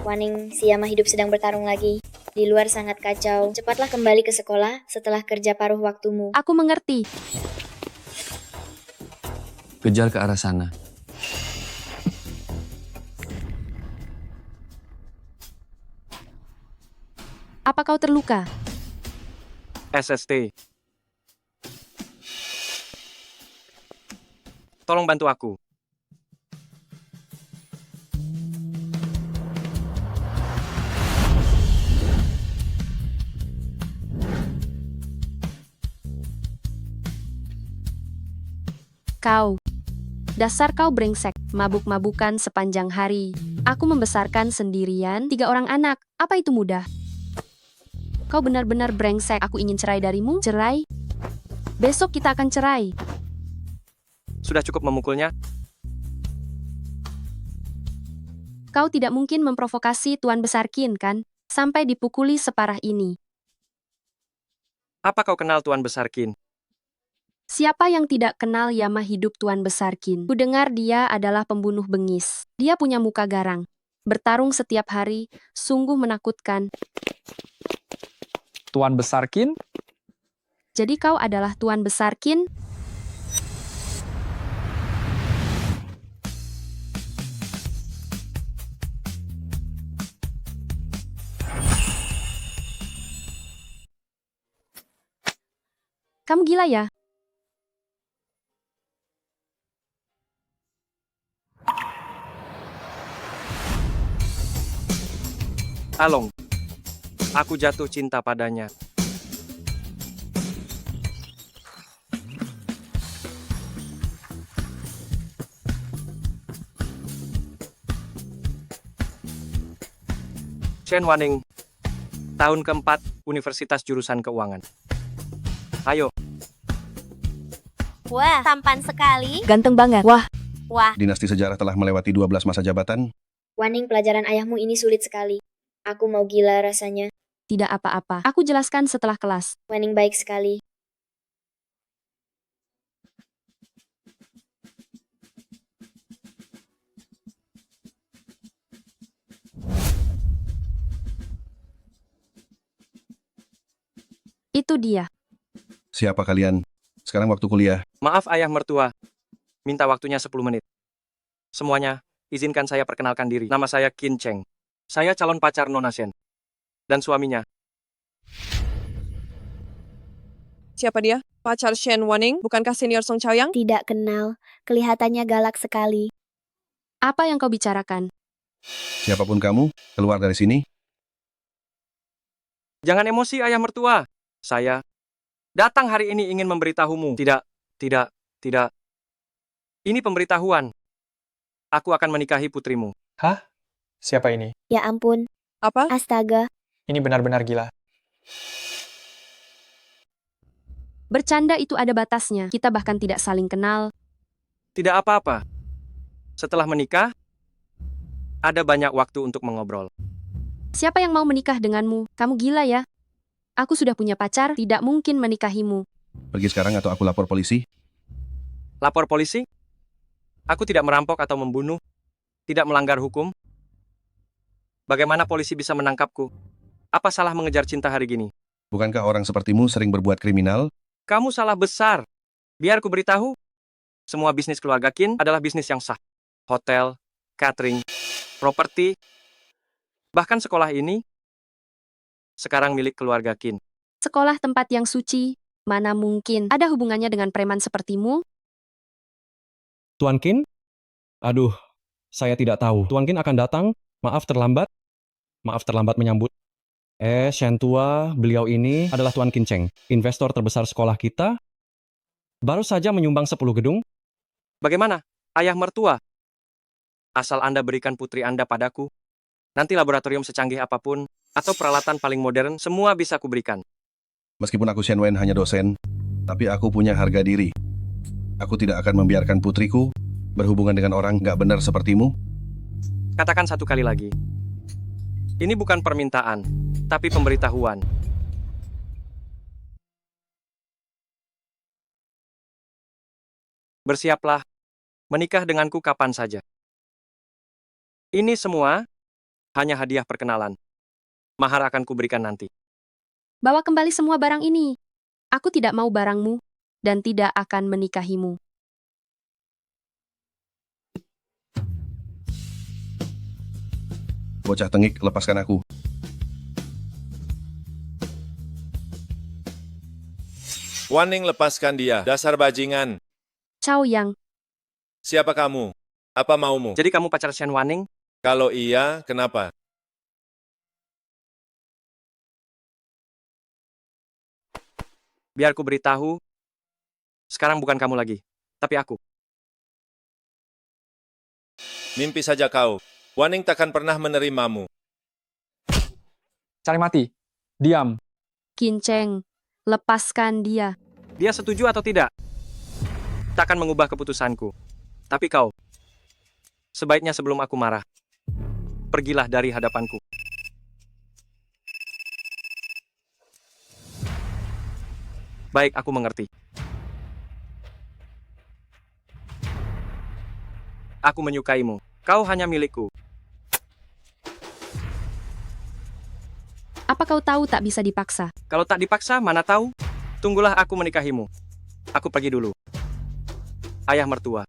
Waning, si Yama hidup sedang bertarung lagi. Di luar sangat kacau. Cepatlah kembali ke sekolah setelah kerja paruh waktumu. Aku mengerti. Kejar ke arah sana. Apa kau terluka? SST. Tolong bantu aku. Kau. Dasar kau brengsek, mabuk-mabukan sepanjang hari. Aku membesarkan sendirian 3 orang anak. Apa itu mudah? Kau benar-benar brengsek. Aku ingin cerai darimu. Cerai? Besok kita akan cerai. Sudah cukup memukulnya? Kau tidak mungkin memprovokasi Tuan Besar Qin, kan? Sampai dipukuli separah ini. Apa kau kenal Tuan Besar Qin? Siapa yang tidak kenal Yama hidup Tuan Besar Qin? Kudengar dia adalah pembunuh bengis. Dia punya muka garang. Bertarung setiap hari, sungguh menakutkan. Tuan Besar Qin? Jadi kau adalah Tuan Besar Qin? Kamu gila ya? Along. Aku jatuh cinta padanya. Chen Waning. Tahun keempat, Universitas Jurusan Keuangan. Ayo, Wah, tampan sekali. Ganteng banget. Wah, Wah, Dinasti sejarah telah melewati 12 masa jabatan. Waning, pelajaran ayahmu ini sulit sekali. Aku mau gila rasanya. tidak apa-apa. Aku jelaskan setelah kelas. Waning baik sekali. Itu dia. Siapa kalian? Sekarang waktu kuliah. maaf ayah mertua. Minta waktunya 10 menit. Semuanya, izinkan saya perkenalkan diri. Nama saya Qin Cheng. Saya calon pacar Nona Shen. Dan suaminya. Siapa dia? Pacar Shen Waning? Bukankah senior Song Chaoyang? tidak kenal. Kelihatannya galak sekali. Apa yang kau bicarakan? Siapapun kamu, keluar dari sini. Jangan emosi ayah mertua. Saya datang hari ini ingin memberitahumu. Tidak, tidak. Ini pemberitahuan. Aku akan menikahi putrimu. Hah? Siapa ini? Ya ampun, Apa? astaga. Ini benar-benar gila. Bercanda itu ada batasnya. Kita bahkan tidak saling kenal. Tidak apa-apa. Setelah menikah, ada banyak waktu untuk mengobrol. Siapa yang mau menikah denganmu? Kamu gila ya? Aku sudah punya pacar, tidak mungkin menikahimu. Pergi sekarang atau aku lapor polisi. Lapor polisi? Aku tidak merampok atau membunuh. Tidak melanggar hukum. Bagaimana polisi bisa menangkapku? Apa salah mengejar cinta hari gini? Bukankah orang sepertimu sering berbuat kriminal? Kamu salah besar. Biar ku beritahu. Semua bisnis keluarga Qin adalah bisnis yang sah. Hotel, catering, properti, bahkan sekolah ini sekarang milik keluarga Qin. Sekolah tempat yang suci, mana mungkin ada hubungannya dengan preman sepertimu? Tuan Qin? Aduh, saya tidak tahu. Tuan Qin akan datang. Maaf terlambat. Maaf terlambat menyambut. Shen Tua, beliau ini adalah Tuan Qin Cheng, investor terbesar sekolah kita. Baru saja menyumbang 10 gedung. Bagaimana, ayah mertua? Asal Anda berikan putri Anda padaku, nanti laboratorium secanggih apapun, atau peralatan paling modern, semua bisa kuberikan. Meskipun aku Shen Wen hanya dosen, tapi aku punya harga diri. Aku tidak akan membiarkan putriku berhubungan dengan orang nggak benar sepertimu. Katakan satu kali lagi. Ini bukan permintaan, tapi pemberitahuan. Bersiaplah, menikah denganku kapan saja. Ini semua Hanya hadiah perkenalan. Mahar akan kuberikan nanti. Bawa kembali semua barang ini. Aku tidak mau barangmu dan tidak akan menikahimu. Bocah tengik, lepaskan aku. Waning, lepaskan dia, dasar bajingan. Cao Yang, Siapa kamu? Apa maumu? Jadi kamu pacar Shen Wanning? Kalau iya, kenapa? Biar ku beritahu, sekarang bukan kamu lagi, tapi aku. Mimpi saja kau. Waning takkan pernah menerimamu. Cari mati. Diam. Qin Cheng, lepaskan dia. Dia setuju atau tidak? Takkan mengubah keputusanku. Tapi kau, sebaiknya sebelum aku marah, pergilah dari hadapanku. Baik, aku mengerti. Aku menyukaimu. Kau hanya milikku. Apa kau tahu tak bisa dipaksa? Kalau tak dipaksa, mana tahu? Tunggulah aku menikahimu. Aku pergi dulu. Ayah mertua.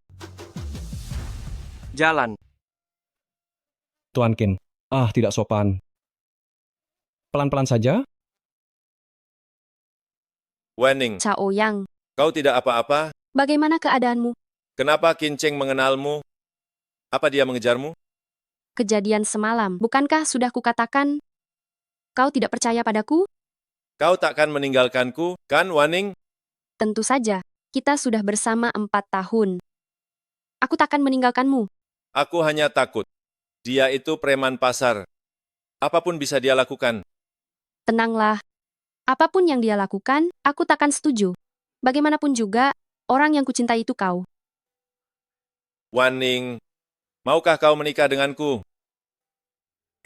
Jalan. Tuan Qin. Tidak sopan. Pelan-pelan saja. Waning, Cao Yang, kau tidak apa-apa? bagaimana keadaanmu? Kenapa Qin Cheng mengenalmu? Apa dia mengejarmu? Kejadian semalam, bukankah sudah kukatakan? Kau tidak percaya padaku? Kau takkan meninggalkanku, kan Waning? Tentu saja, kita sudah bersama 4 tahun. Aku takkan meninggalkanmu. Aku hanya takut. Dia itu preman pasar. Apapun bisa dia lakukan. Tenanglah. Apapun yang dia lakukan, aku takkan setuju. Bagaimanapun juga, orang yang kucintai itu kau. Waning, maukah kau menikah denganku?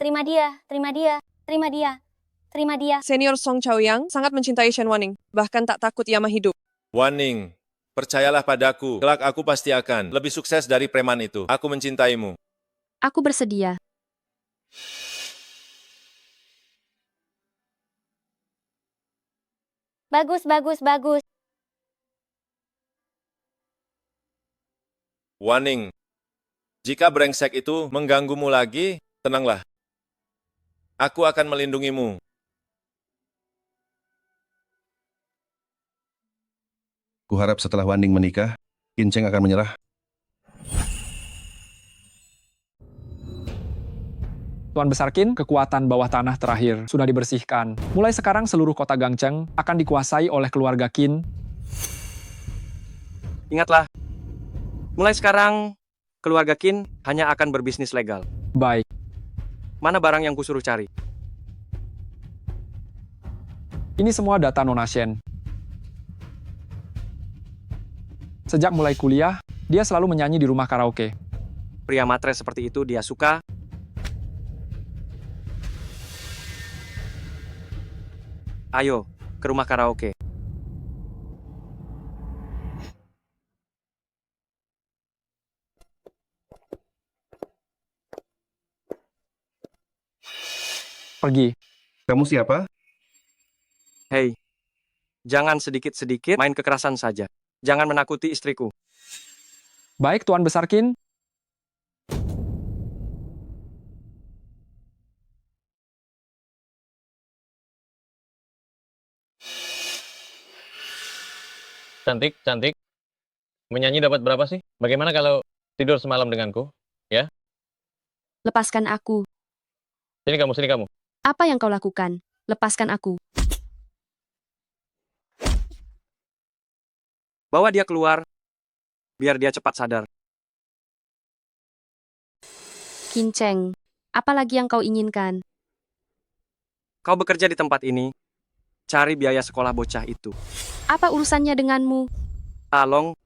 Terima dia, terima dia, terima dia, terima dia. Senior Song Chaoyang sangat mencintai Shen Wanning, bahkan tak takut ia mah hidup. Waning, percayalah padaku, kelak aku pasti akan lebih sukses dari preman itu. Aku mencintaimu. Aku bersedia. Bagus, bagus, bagus. Waning, jika brengsek itu mengganggumu lagi, tenanglah. Aku akan melindungimu. Kuharap setelah Waning menikah, Qin Cheng akan menyerah. Tuan Besar Qin, kekuatan bawah tanah terakhir sudah dibersihkan. Mulai sekarang seluruh kota Gangcheng akan dikuasai oleh keluarga Qin. Ingatlah, mulai sekarang, keluarga Qin hanya akan berbisnis legal. Baik. Mana barang yang kusuruh cari? Ini semua data Nona Shen. Sejak mulai kuliah, dia selalu menyanyi di rumah karaoke. Pria matre seperti itu dia suka. Ayo, ke rumah karaoke. Pergi. Kamu siapa? Hei, jangan sedikit-sedikit main kekerasan saja. Jangan menakuti istriku. Baik, Tuan Besar Qin. Cantik, cantik. Menyanyi dapat berapa sih? Bagaimana kalau tidur semalam denganku? Lepaskan aku. Sini kamu, sini kamu. Apa yang kau lakukan? Lepaskan aku. Bawa dia keluar, biar dia cepat sadar. Qin Cheng, apa lagi yang kau inginkan? Kau bekerja di tempat ini, cari biaya sekolah bocah itu. Apa urusannya denganmu? Along,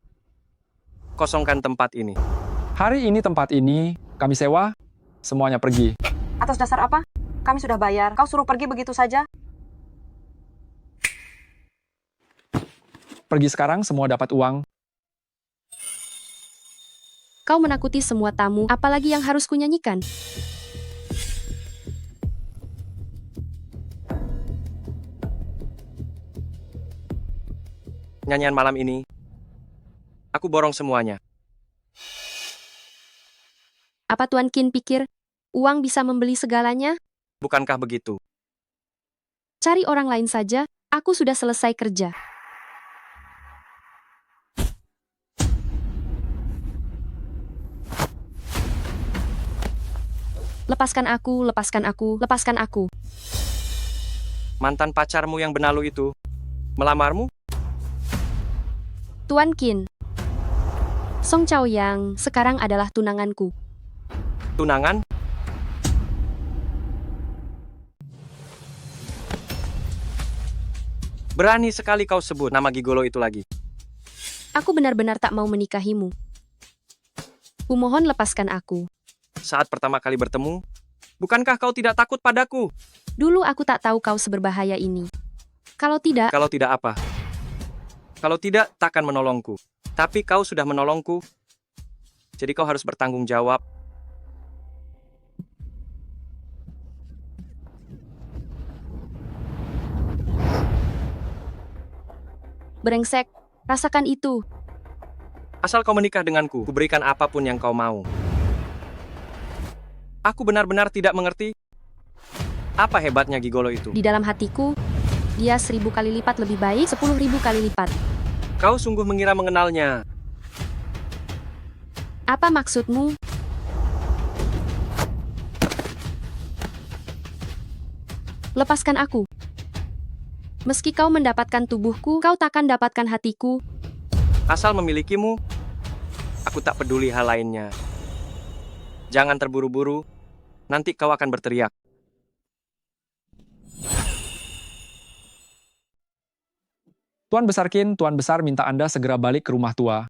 kosongkan tempat ini. Hari ini tempat ini kami sewa, semuanya pergi. Atas dasar apa? Kami sudah bayar. Kau suruh pergi begitu saja? Pergi sekarang, semua dapat uang. Kau menakuti semua tamu, apalagi yang harus kunyanyikan? Nyanyian malam ini, aku borong semuanya. Apa Tuan Qin pikir uang bisa membeli segalanya? Bukankah begitu? Cari orang lain saja, aku sudah selesai kerja. Lepaskan aku, lepaskan aku, lepaskan aku. Mantan pacarmu yang benalu itu melamarmu? Tuan Qin, Song Chaoyang sekarang adalah tunanganku. Tunangan? Berani sekali kau sebut nama gigolo itu lagi. Aku benar-benar tak mau menikahimu. Kumohon lepaskan aku. Saat pertama kali bertemu, bukankah kau tidak takut padaku? Dulu aku tak tahu kau seberbahaya ini. Kalau tidak, Kalau tidak apa? Kalau tidak, takkan menolongku. Tapi kau sudah menolongku. Jadi kau harus bertanggung jawab. brengsek, rasakan itu. Asal kau menikah denganku, kuberikan apapun yang kau mau. Aku benar-benar tidak mengerti apa hebatnya gigolo itu. Di dalam hatiku, dia 1000 kali lipat lebih baik, 10.000 kali lipat. Kau sungguh mengira mengenalnya. Apa maksudmu? Lepaskan aku. Meski kau mendapatkan tubuhku, kau takkan dapatkan hatiku. Asal memilikimu, aku tak peduli hal lainnya. Jangan terburu-buru, nanti kau akan berteriak. Tuan Besar Qin, Tuan Besar minta Anda segera balik ke rumah tua.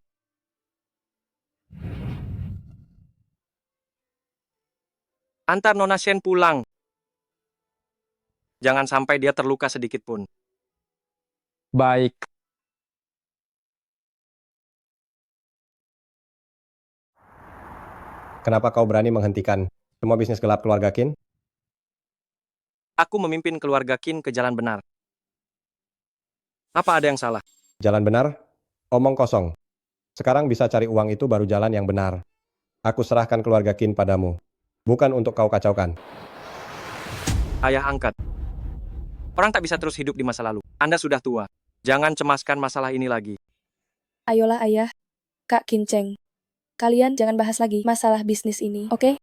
Antar Nona Shen pulang. Jangan sampai dia terluka sedikit pun. Baik. Kenapa kau berani menghentikan semua bisnis gelap keluarga Qin? Aku memimpin keluarga Qin ke jalan benar. Apa ada yang salah? Jalan benar? Omong kosong. Sekarang bisa cari uang itu baru jalan yang benar. Aku serahkan keluarga Qin padamu. Bukan untuk kau kacaukan. Ayah angkat. Orang tak bisa terus hidup di masa lalu. Anda sudah tua. Jangan cemaskan masalah ini lagi. Ayolah ayah, Kak Kinceng. Kalian jangan bahas lagi masalah bisnis ini, oke?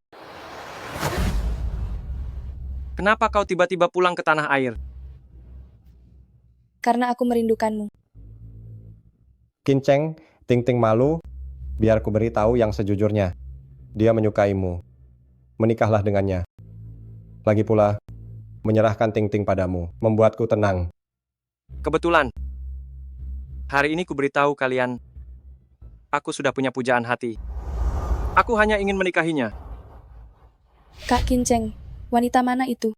Kenapa kau tiba-tiba pulang ke tanah air? Karena aku merindukanmu. Kinceng, Ting-Ting malu, biar ku beritahu yang sejujurnya. Dia menyukaimu. Menikahlah dengannya. Lagi pula, menyerahkan Ting-Ting padamu, membuatku tenang. Kebetulan, hari ini ku beritahu kalian, aku sudah punya pujaan hati. Aku hanya ingin menikahinya. Kak Kinceng, wanita mana itu?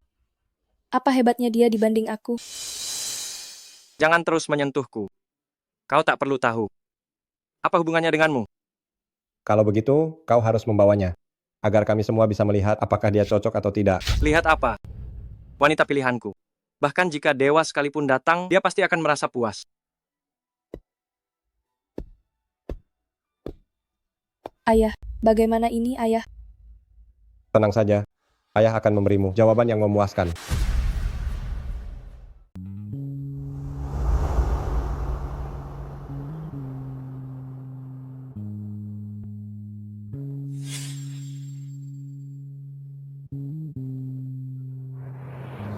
Apa hebatnya dia dibanding aku? Jangan terus menyentuhku. Kau tak perlu tahu. Apa hubungannya denganmu? Kalau begitu, kau harus membawanya. Agar kami semua bisa melihat apakah dia cocok atau tidak. Lihat apa? Wanita pilihanku. Bahkan jika dewa sekalipun datang, dia pasti akan merasa puas. Ayah, bagaimana ini ayah? Tenang saja, ayah akan memberimu jawaban yang memuaskan.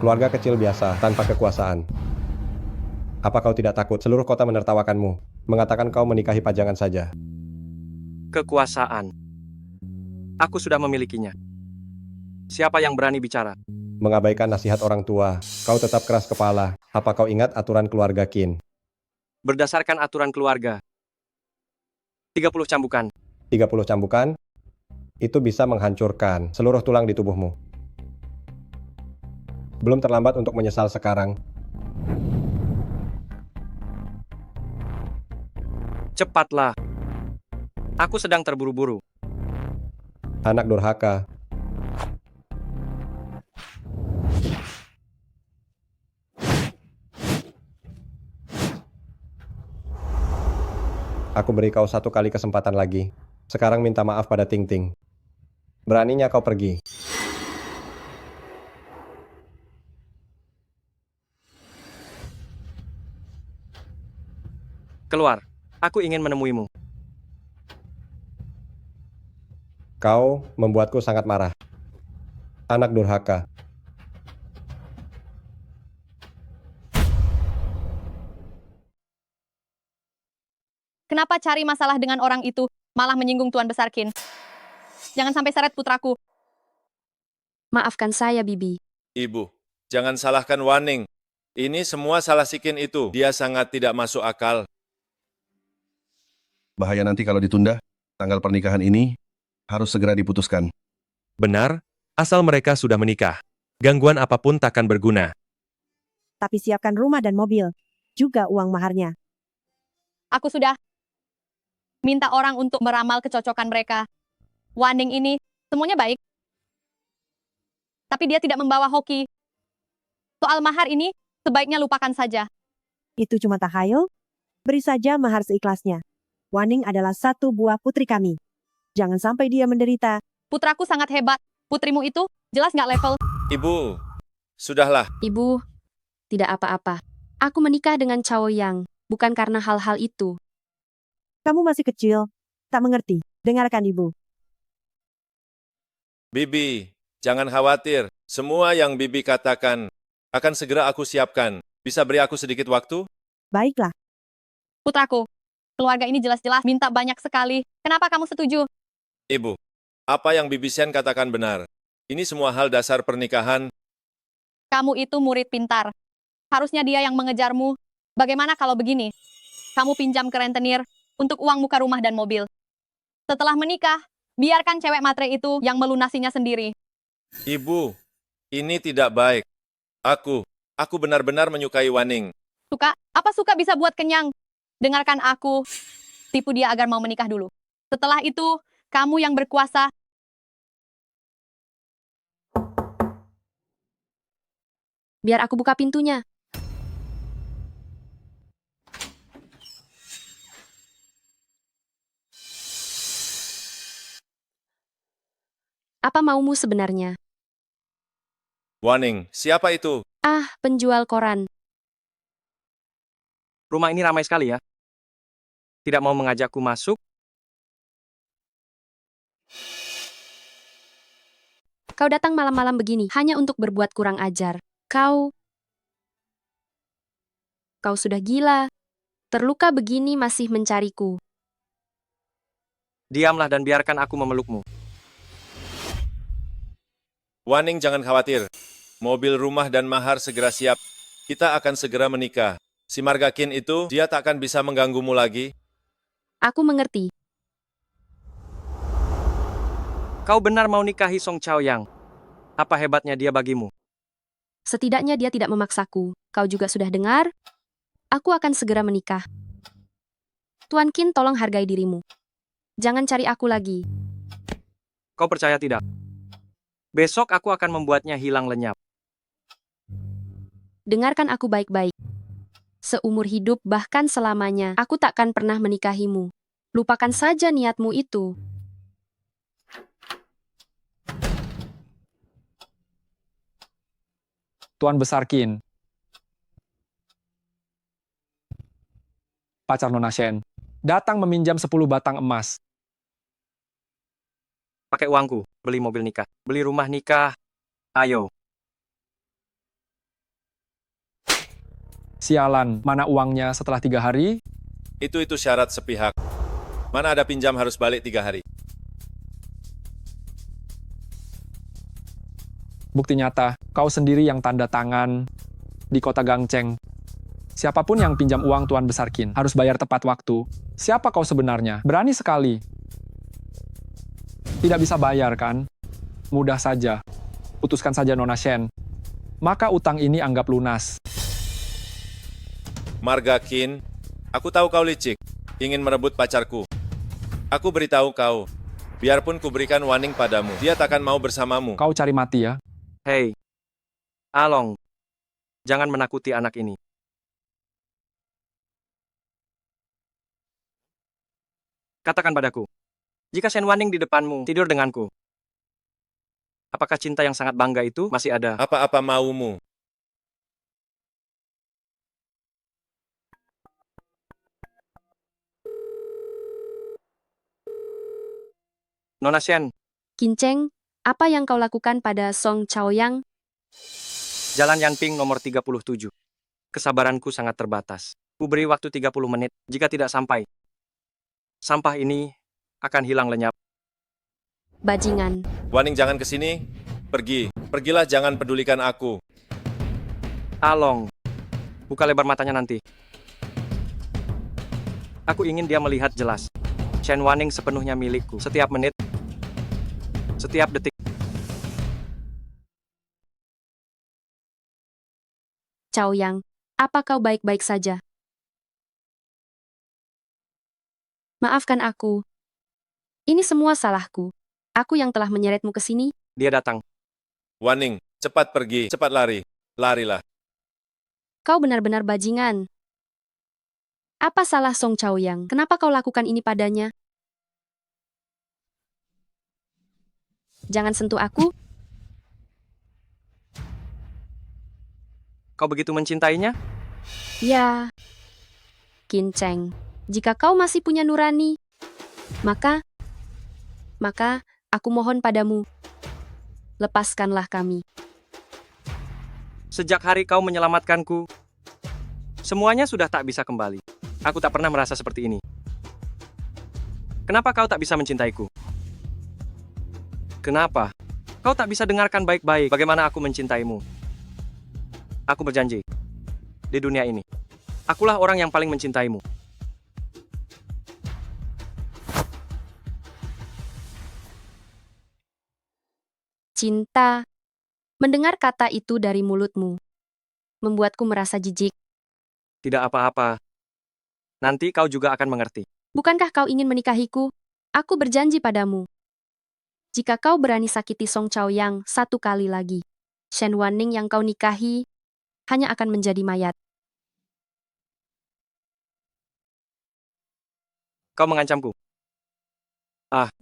Keluarga kecil biasa, tanpa kekuasaan. Apa kau tidak takut seluruh kota menertawakanmu, mengatakan kau menikahi pajangan saja? Kekuasaan. Aku sudah memilikinya. Siapa yang berani bicara? Mengabaikan nasihat orang tua, kau tetap keras kepala. Apa kau ingat aturan keluarga Qin? Berdasarkan aturan keluarga, 30 cambukan. 30 cambukan, itu bisa menghancurkan seluruh tulang di tubuhmu. Belum terlambat untuk menyesal sekarang. Cepatlah. Aku sedang terburu-buru. Anak durhaka. Aku beri kau 1 kali kesempatan lagi. Sekarang minta maaf pada Ting Ting. Beraninya kau pergi. Keluar. Aku ingin menemuimu. Kau membuatku sangat marah. Anak durhaka. Kenapa cari masalah dengan orang itu, malah menyinggung Tuan Besar Qin? Jangan sampai seret putraku. Maafkan saya, Bibi. Ibu, jangan salahkan Waning. Ini semua salah si Qin itu. Dia sangat tidak masuk akal. Bahaya nanti kalau ditunda, tanggal pernikahan ini harus segera diputuskan. Benar, asal mereka sudah menikah. Gangguan apapun takkan berguna. Tapi siapkan rumah dan mobil, juga uang maharnya. Aku sudah minta orang untuk meramal kecocokan mereka. Waning ini semuanya baik. Tapi dia tidak membawa hoki. Soal mahar ini, sebaiknya lupakan saja. Itu cuma tahayul. Beri saja mahar seikhlasnya. Waning adalah 1 buah putri kami. Jangan sampai dia menderita. Putraku sangat hebat. Putrimu itu jelas nggak level. Ibu, sudahlah. Ibu, tidak apa-apa. Aku menikah dengan Chao Yang, bukan karena hal-hal itu. Kamu masih kecil, tak mengerti. Dengarkan ibu. Bibi, jangan khawatir. Semua yang Bibi katakan akan segera aku siapkan. Bisa beri aku sedikit waktu? Baiklah. Putraku, keluarga ini jelas-jelas minta banyak sekali. Kenapa kamu setuju? Ibu, apa yang Bibi Shen katakan benar. Ini semua hal dasar pernikahan. Kamu itu murid pintar. Harusnya dia yang mengejarmu. Bagaimana kalau begini? Kamu pinjam ke rentenir untuk uang muka rumah dan mobil. Setelah menikah, biarkan cewek matre itu yang melunasinya sendiri. Ibu, ini tidak baik. Aku benar-benar menyukai Waning. Suka? Apa suka bisa buat kenyang? Dengarkan aku. Tipu dia agar mau menikah dulu. Setelah itu, kamu yang berkuasa. Biar aku buka pintunya. Apa maumu sebenarnya? Waning, siapa itu? Ah, penjual koran. Rumah ini ramai sekali ya. Tidak mau mengajakku masuk? Kau datang malam-malam begini hanya untuk berbuat kurang ajar. Kau sudah gila. Terluka begini masih mencariku. Diamlah dan biarkan aku memelukmu. Waning, jangan khawatir. Mobil, rumah, dan mahar segera siap. Kita akan segera menikah. Si Marga Qin itu, dia tak akan bisa mengganggumu lagi. Aku mengerti. Kau benar mau nikahi Song Chao Yang. Apa hebatnya dia bagimu? Setidaknya dia tidak memaksaku. Kau juga sudah dengar? Aku akan segera menikah. Tuan Qin, tolong hargai dirimu. Jangan cari aku lagi. Kau percaya tidak? Besok aku akan membuatnya hilang lenyap. Dengarkan aku baik-baik. Seumur hidup bahkan selamanya, aku takkan pernah menikahimu. Lupakan saja niatmu itu. Tuan Besar Qin. Pacar Nona Shen datang meminjam 10 batang emas. Pakai uangku, beli mobil nikah, beli rumah nikah. Ayo. Sialan, mana uangnya setelah 3 hari? Itu syarat sepihak. Mana ada pinjam harus balik 3 hari. Bukti nyata, kau sendiri yang tanda tangan di kota Gangcheng. Siapapun yang pinjam uang Tuan Besar Qin harus bayar tepat waktu. Siapa kau sebenarnya? Berani sekali. Tidak bisa bayar, kan? Mudah saja. Putuskan saja Nona Shen. Maka utang ini anggap lunas. Marga Qin, aku tahu kau licik, ingin merebut pacarku. Aku beritahu kau, biarpun kuberikan Waning padamu, dia takkan mau bersamamu. Kau cari mati ya? Hei, Along, jangan menakuti anak ini. Katakan padaku, jika Shen Wanning di depanmu tidur denganku, apakah cinta yang sangat bangga itu masih ada? Apa-apa maumu. Nona Shen, Kinceng, apa yang kau lakukan pada Song Chaoyang? Jalan Yanping nomor 37. Kesabaranku sangat terbatas. Ku beri waktu 30 menit. Jika tidak sampai, sampah ini akan hilang lenyap. Bajingan. Wanning jangan ke sini. Pergi. Pergilah, jangan pedulikan aku. Along, buka lebar matanya nanti. Aku ingin dia melihat jelas. Shen Wanning sepenuhnya milikku. Setiap menit, setiap detik. Chaoyang, apa kau baik-baik saja? Maafkan aku. Ini semua salahku. Aku yang telah menyeretmu ke sini. Dia datang. Wanning, cepat pergi. Cepat lari. Larilah. Kau benar-benar bajingan. Apa salah Song Chaoyang? Kenapa kau lakukan ini padanya? Jangan sentuh aku. Kau begitu mencintainya? Ya. Kinceng, jika kau masih punya nurani, maka aku mohon padamu, lepaskanlah kami. Sejak hari kau menyelamatkanku, semuanya sudah tak bisa kembali. Aku tak pernah merasa seperti ini. Kenapa kau tak bisa mencintaiku? Kenapa? Kau tak bisa dengarkan baik-baik bagaimana aku mencintaimu. Aku berjanji, di dunia ini, akulah orang yang paling mencintaimu. Cinta. Mendengar kata itu dari mulutmu membuatku merasa jijik. Tidak apa-apa. Nanti kau juga akan mengerti. Bukankah kau ingin menikahiku? Aku berjanji padamu. Jika kau berani sakiti Song Chaoyang satu kali lagi, Shen Wanning yang kau nikahi hanya akan menjadi mayat. Kau mengancamku. Ah.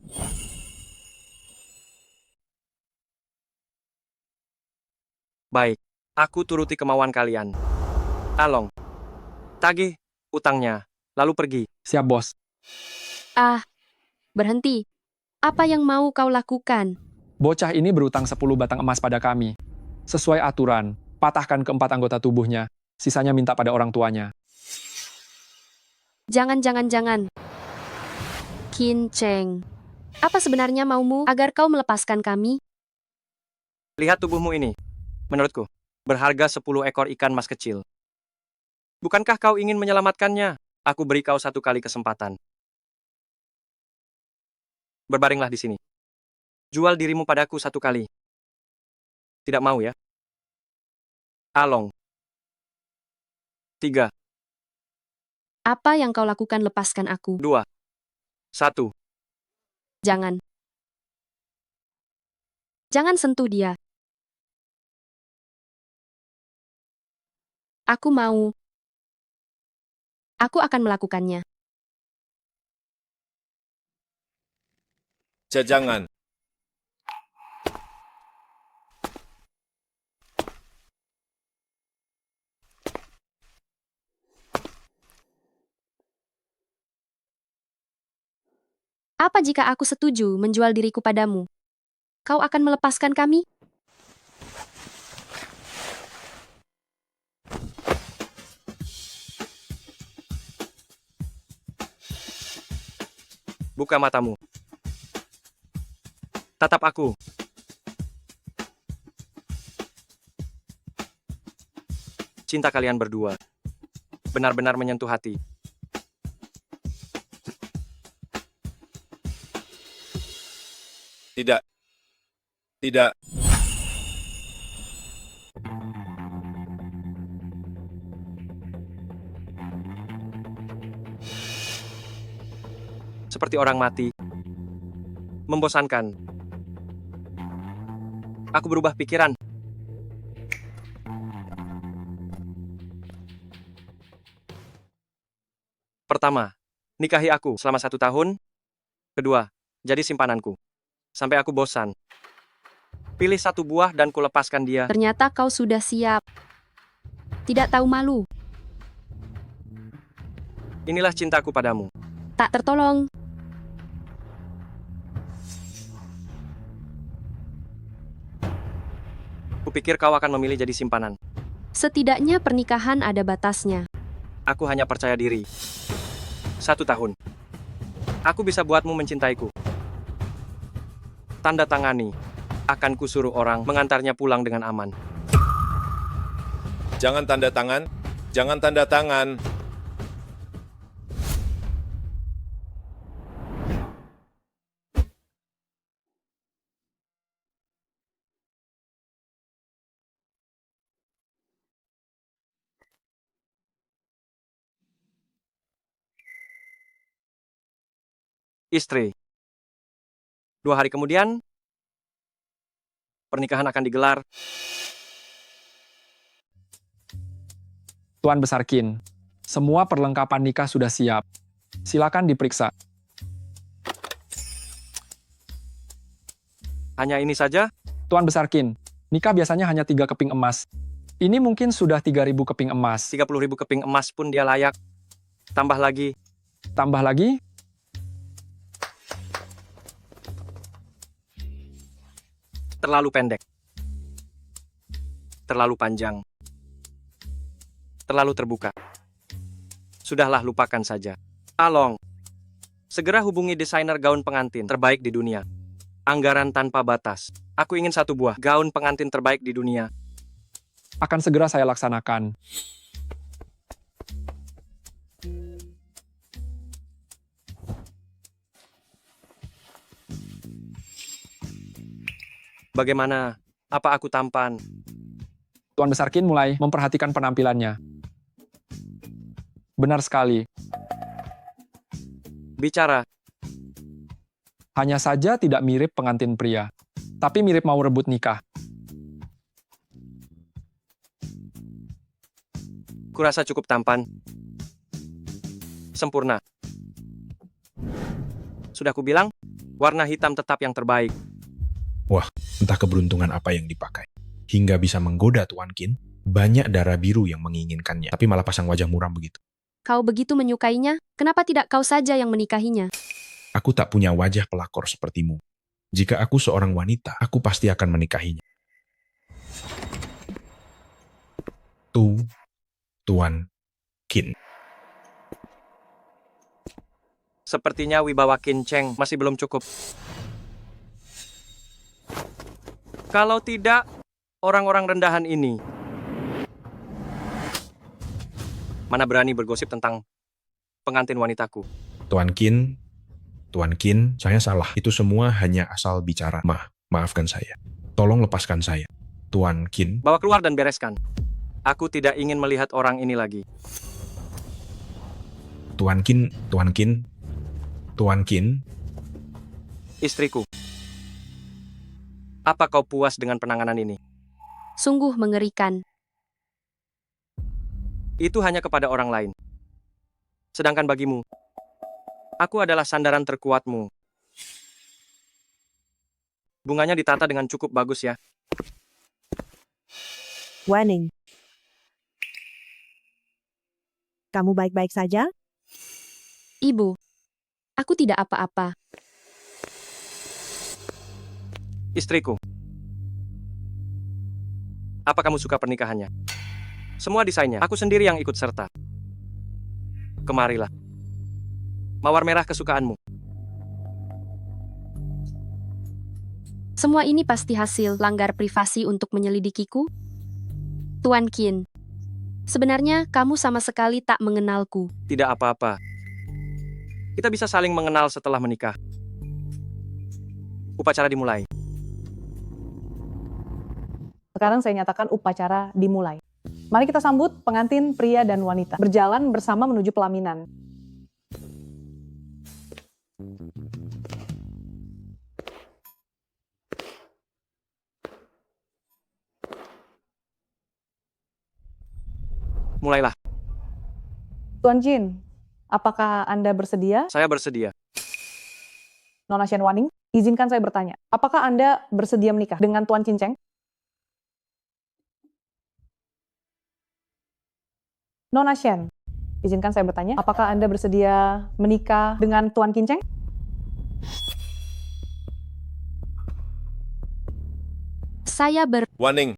Baik, aku turuti kemauan kalian. Along, tagih utangnya, lalu pergi. Siap, bos. Ah, berhenti. Apa yang mau kau lakukan? Bocah ini berutang 10 batang emas pada kami. Sesuai aturan, patahkan keempat anggota tubuhnya, sisanya minta pada orang tuanya. Jangan. Kinceng, apa sebenarnya maumu agar kau melepaskan kami? Lihat tubuhmu ini. Menurutku, berharga 10 ekor ikan mas kecil. Bukankah kau ingin menyelamatkannya? Aku beri kau satu kali kesempatan. Berbaringlah di sini. Jual dirimu padaku satu kali. Tidak mau ya? Along. 3, Apa yang kau lakukan, lepaskan aku. 2, 1. Jangan. Jangan sentuh dia. Aku mau. Aku akan melakukannya. Jangan. Apa jika aku setuju menjual diriku padamu? Kau akan melepaskan kami? Buka matamu. Tatap aku. Cinta kalian berdua benar-benar menyentuh hati. Tidak. Tidak. Seperti orang mati. Membosankan. Aku berubah pikiran. Pertama, nikahi aku selama 1 tahun, Kedua, jadi simpananku. Sampai aku bosan. Pilih satu buah dan kulepaskan dia. Ternyata kau sudah siap. Tidak tahu malu. Inilah cintaku padamu. Tak tertolong. Kupikir kau akan memilih jadi simpanan. Setidaknya pernikahan ada batasnya. Aku hanya percaya diri. 1 tahun. Aku bisa buatmu mencintaiku. Tanda tangani. Akan kusuruh orang mengantarnya pulang dengan aman. Jangan tanda tangan. Jangan tanda tangan. Istri. 2 hari kemudian, pernikahan akan digelar. Tuan Besar Qin, semua perlengkapan nikah sudah siap. Silakan diperiksa. Hanya ini saja? Tuan Besar Qin, nikah biasanya hanya 3 keping emas. Ini mungkin sudah 3.000 keping emas. 30.000 keping emas pun dia layak. Tambah lagi. Tambah lagi? Terlalu pendek. Terlalu panjang. Terlalu terbuka. Sudahlah, lupakan saja. Along. Segera hubungi desainer gaun pengantin terbaik di dunia. Anggaran tanpa batas. Aku ingin 1 buah gaun pengantin terbaik di dunia. Akan segera saya laksanakan. Bagaimana? Apa aku tampan? Tuan Besar Qin mulai memperhatikan penampilannya. Benar sekali. Bicara. Hanya saja tidak mirip pengantin pria. Tapi mirip mau rebut nikah. Kurasa cukup tampan. Sempurna. Sudah kubilang, warna hitam tetap yang terbaik. Wah, entah keberuntungan apa yang dipakai. Hingga bisa menggoda Tuan Qin, banyak darah biru yang menginginkannya, tapi malah pasang wajah muram begitu. Kau begitu menyukainya, kenapa tidak kau saja yang menikahinya? Aku tak punya wajah pelakor sepertimu. Jika aku seorang wanita, aku pasti akan menikahinya. Tuan Qin. Sepertinya wibawa Qin Cheng masih belum cukup. Kalau tidak, orang-orang rendahan ini mana berani bergosip tentang pengantin wanitaku. Tuan Qin, saya salah. Itu semua hanya asal bicara. Maafkan saya. Tolong lepaskan saya. Tuan Qin. Bawa keluar dan bereskan. Aku tidak ingin melihat orang ini lagi. Tuan Qin. Istriku. Apa kau puas dengan penanganan ini? Sungguh mengerikan. Itu hanya kepada orang lain. Sedangkan bagimu, aku adalah sandaran terkuatmu. Bunganya ditata dengan cukup bagus ya. Waning. Kamu baik-baik saja? Ibu, aku tidak apa-apa. Istriku. Apa kamu suka pernikahannya? Semua desainnya, aku sendiri yang ikut serta. Kemarilah. Mawar merah kesukaanmu. Semua ini pasti hasil langgar privasi untuk menyelidikiku? Tuan Qin, sebenarnya kamu sama sekali tak mengenalku. Tidak apa-apa. Kita bisa saling mengenal setelah menikah. Upacara dimulai. Sekarang saya nyatakan upacara dimulai. Mari kita sambut pengantin pria dan wanita. Berjalan bersama menuju pelaminan. Mulailah. Tuan Jin, apakah Anda bersedia? Saya bersedia. Nona Shen Waning, izinkan saya bertanya. Apakah Anda bersedia menikah dengan Tuan Qin Cheng? Nona Shen, izinkan saya bertanya. Apakah Anda bersedia menikah dengan Tuan Qin Cheng? Saya Waning.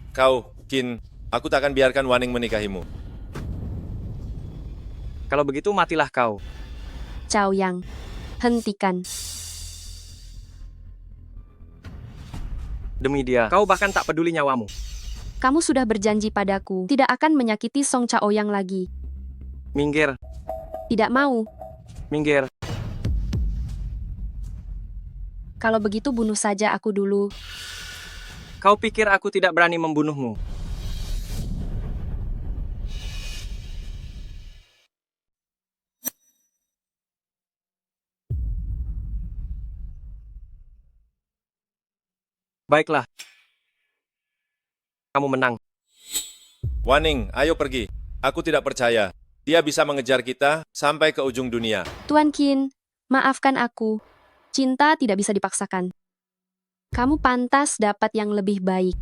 Kau, Qin, aku tak akan biarkan Waning menikahimu. Kalau begitu matilah kau. Cao Yang. Hentikan. Demi dia, kau bahkan tak peduli nyawamu. Kamu sudah berjanji padaku tidak akan menyakiti Song Chaoyang lagi. Minggir, Tidak mau. minggir. Kalau begitu bunuh saja aku dulu. Kau pikir aku tidak berani membunuhmu? Baiklah. Kamu menang. Waning, ayo pergi. Aku tidak percaya. Dia bisa mengejar kita sampai ke ujung dunia. Tuan Qin, maafkan aku. Cinta tidak bisa dipaksakan. Kamu pantas dapat yang lebih baik.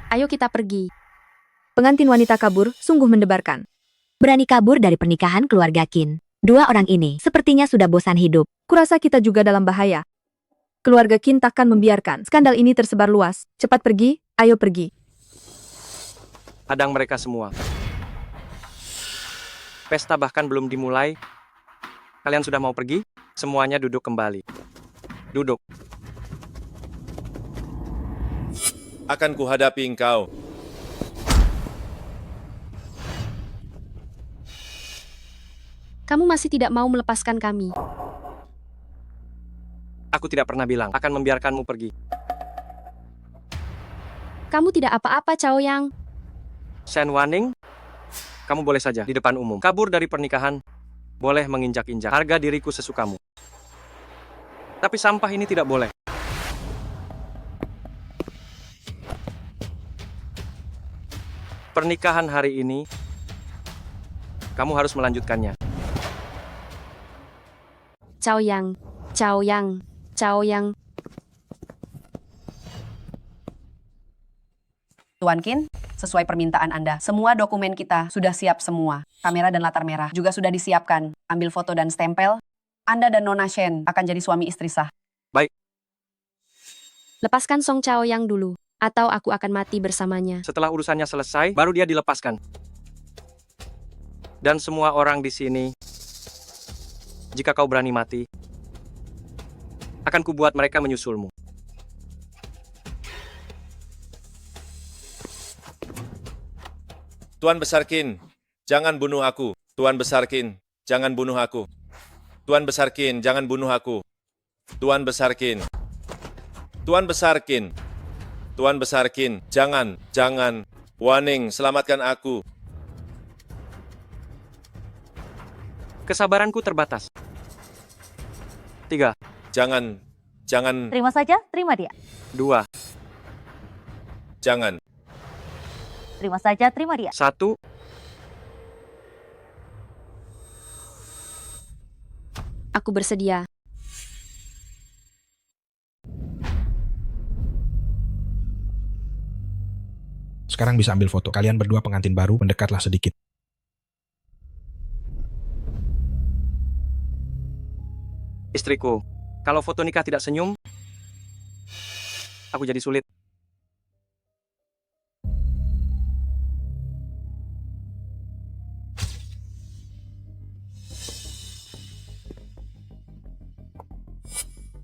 Ayo kita pergi. Pengantin wanita kabur sungguh mendebarkan. Berani kabur dari pernikahan keluarga Qin. Dua orang ini sepertinya sudah bosan hidup. Kurasa kita juga dalam bahaya. Keluarga Qin takkan membiarkan skandal ini tersebar luas. Cepat pergi, ayo pergi. Hadang mereka semua. Pesta bahkan belum dimulai. Kalian sudah mau pergi? Semuanya duduk kembali. Duduk. Akan kuhadapi engkau. Kamu masih tidak mau melepaskan kami. Aku tidak pernah bilang akan membiarkanmu pergi. Kamu tidak apa-apa, Cao Yang. Shen Waning, kamu boleh saja di depan umum. Kabur dari pernikahan, boleh menginjak-injak harga diriku sesukamu. Tapi sampah ini tidak boleh. Pernikahan hari ini, kamu harus melanjutkannya. Cao Yang, Cao Yang, Cao Yang. Tuan Qin, sesuai permintaan Anda, semua dokumen kita sudah siap semua. Kamera dan latar merah juga sudah disiapkan. Ambil foto dan stempel. Anda dan Nona Shen akan jadi suami istri sah. Baik. Lepaskan Song Chaoyang dulu, atau aku akan mati bersamanya. Setelah urusannya selesai, baru dia dilepaskan. Dan semua orang di sini, jika kau berani mati, akan kubuat mereka menyusulmu. Tuan Besar Qin, jangan bunuh aku. Tuan Besar Qin, jangan bunuh aku. Tuan Besar Qin, jangan bunuh aku. Tuan Besar Qin. Tuan Besar Qin. Tuan Besar Qin, jangan, jangan. Waning, selamatkan aku. Kesabaranku terbatas. 3. Jangan, jangan. Terima saja, terima dia. 2. Jangan. Terima saja, terima dia. 1. Aku bersedia. Sekarang bisa ambil foto. Kalian berdua pengantin baru, mendekatlah sedikit. Istriku, kalau foto nikah tidak senyum, aku jadi sulit.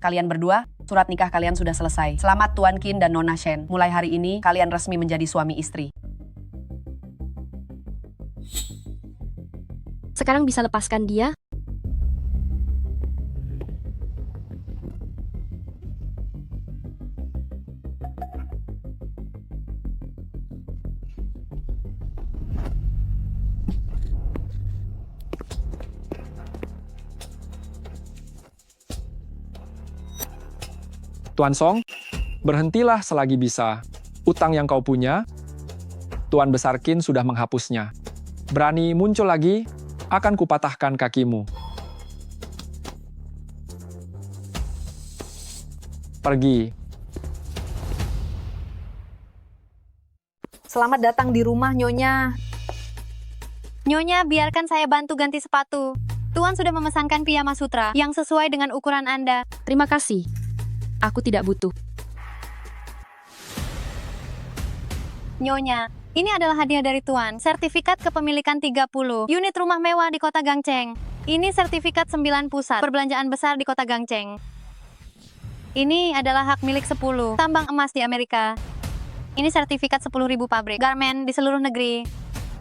Kalian berdua, surat nikah kalian sudah selesai. Selamat Tuan Qin dan Nona Shen. Mulai hari ini, kalian resmi menjadi suami istri. Sekarang bisa lepaskan dia? Tuan Song, berhentilah selagi bisa. Utang yang kau punya, Tuan Besar Qin sudah menghapusnya. Berani muncul lagi, akan kupatahkan kakimu. Pergi. Selamat datang di rumah, Nyonya. Nyonya, biarkan saya bantu ganti sepatu. Tuan sudah memesankan piyama sutra yang sesuai dengan ukuran Anda. Terima kasih. Aku tidak butuh. Nyonya, ini adalah hadiah dari Tuan. Sertifikat kepemilikan 30 unit rumah mewah di kota Gangcheng. Ini sertifikat 9 pusat perbelanjaan besar di kota Gangcheng. Ini adalah hak milik 10 tambang emas di Amerika. Ini sertifikat 10.000 pabrik garmen di seluruh negeri.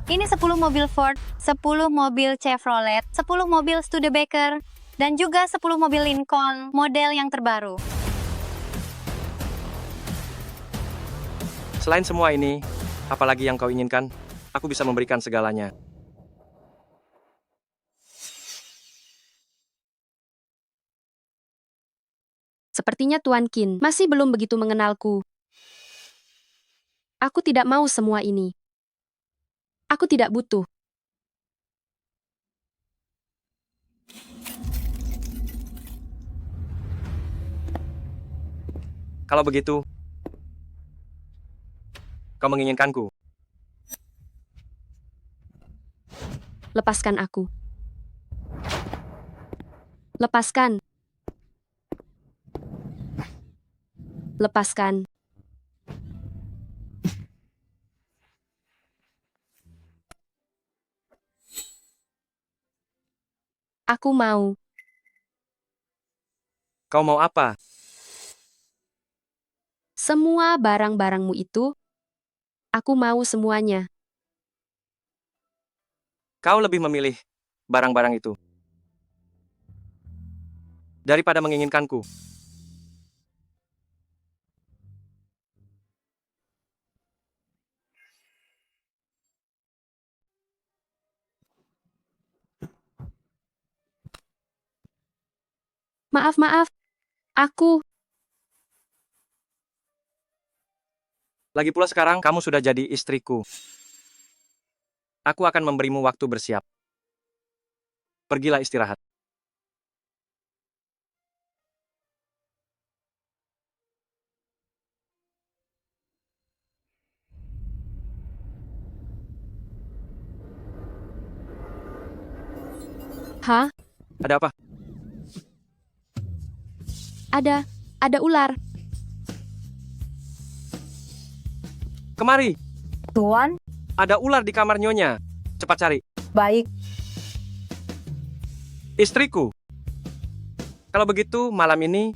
Ini 10 mobil Ford, 10 mobil Chevrolet, 10 mobil Studebaker, dan juga 10 mobil Lincoln model yang terbaru. Selain semua ini, apalagi yang kau inginkan, aku bisa memberikan segalanya. Sepertinya Tuan Qin masih belum begitu mengenalku. Aku tidak mau semua ini. Aku tidak butuh. Kalau begitu, kau menginginkanku. Lepaskan aku. Lepaskan. Lepaskan. Aku mau. Kau mau apa? Semua barang-barangmu itu, aku mau semuanya. Kau lebih memilih barang-barang itu daripada menginginkanku. Maaf. Aku. Lagi pula sekarang kamu sudah jadi istriku. Aku akan memberimu waktu bersiap. Pergilah istirahat. Hah? Ada apa? Ada ular. Kemari. Tuan, Ada ular di kamar Nyonya. Cepat cari. baik. Istriku. Kalau begitu, malam ini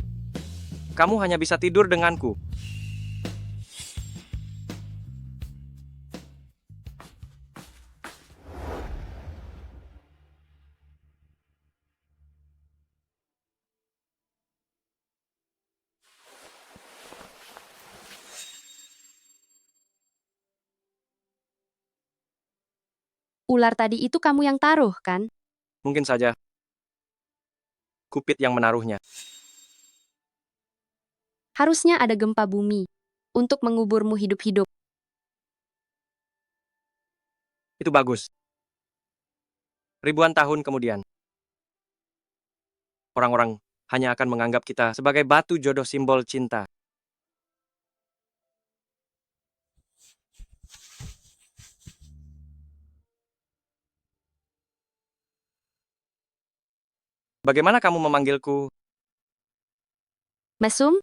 kamu hanya bisa tidur denganku. Ular tadi itu kamu yang taruh, kan? Mungkin saja. Kupit yang menaruhnya. Harusnya ada gempa bumi untuk menguburmu hidup-hidup. Itu bagus. Ribuan tahun kemudian, orang-orang hanya akan menganggap kita sebagai batu jodoh simbol cinta. Bagaimana kamu memanggilku? Mesum?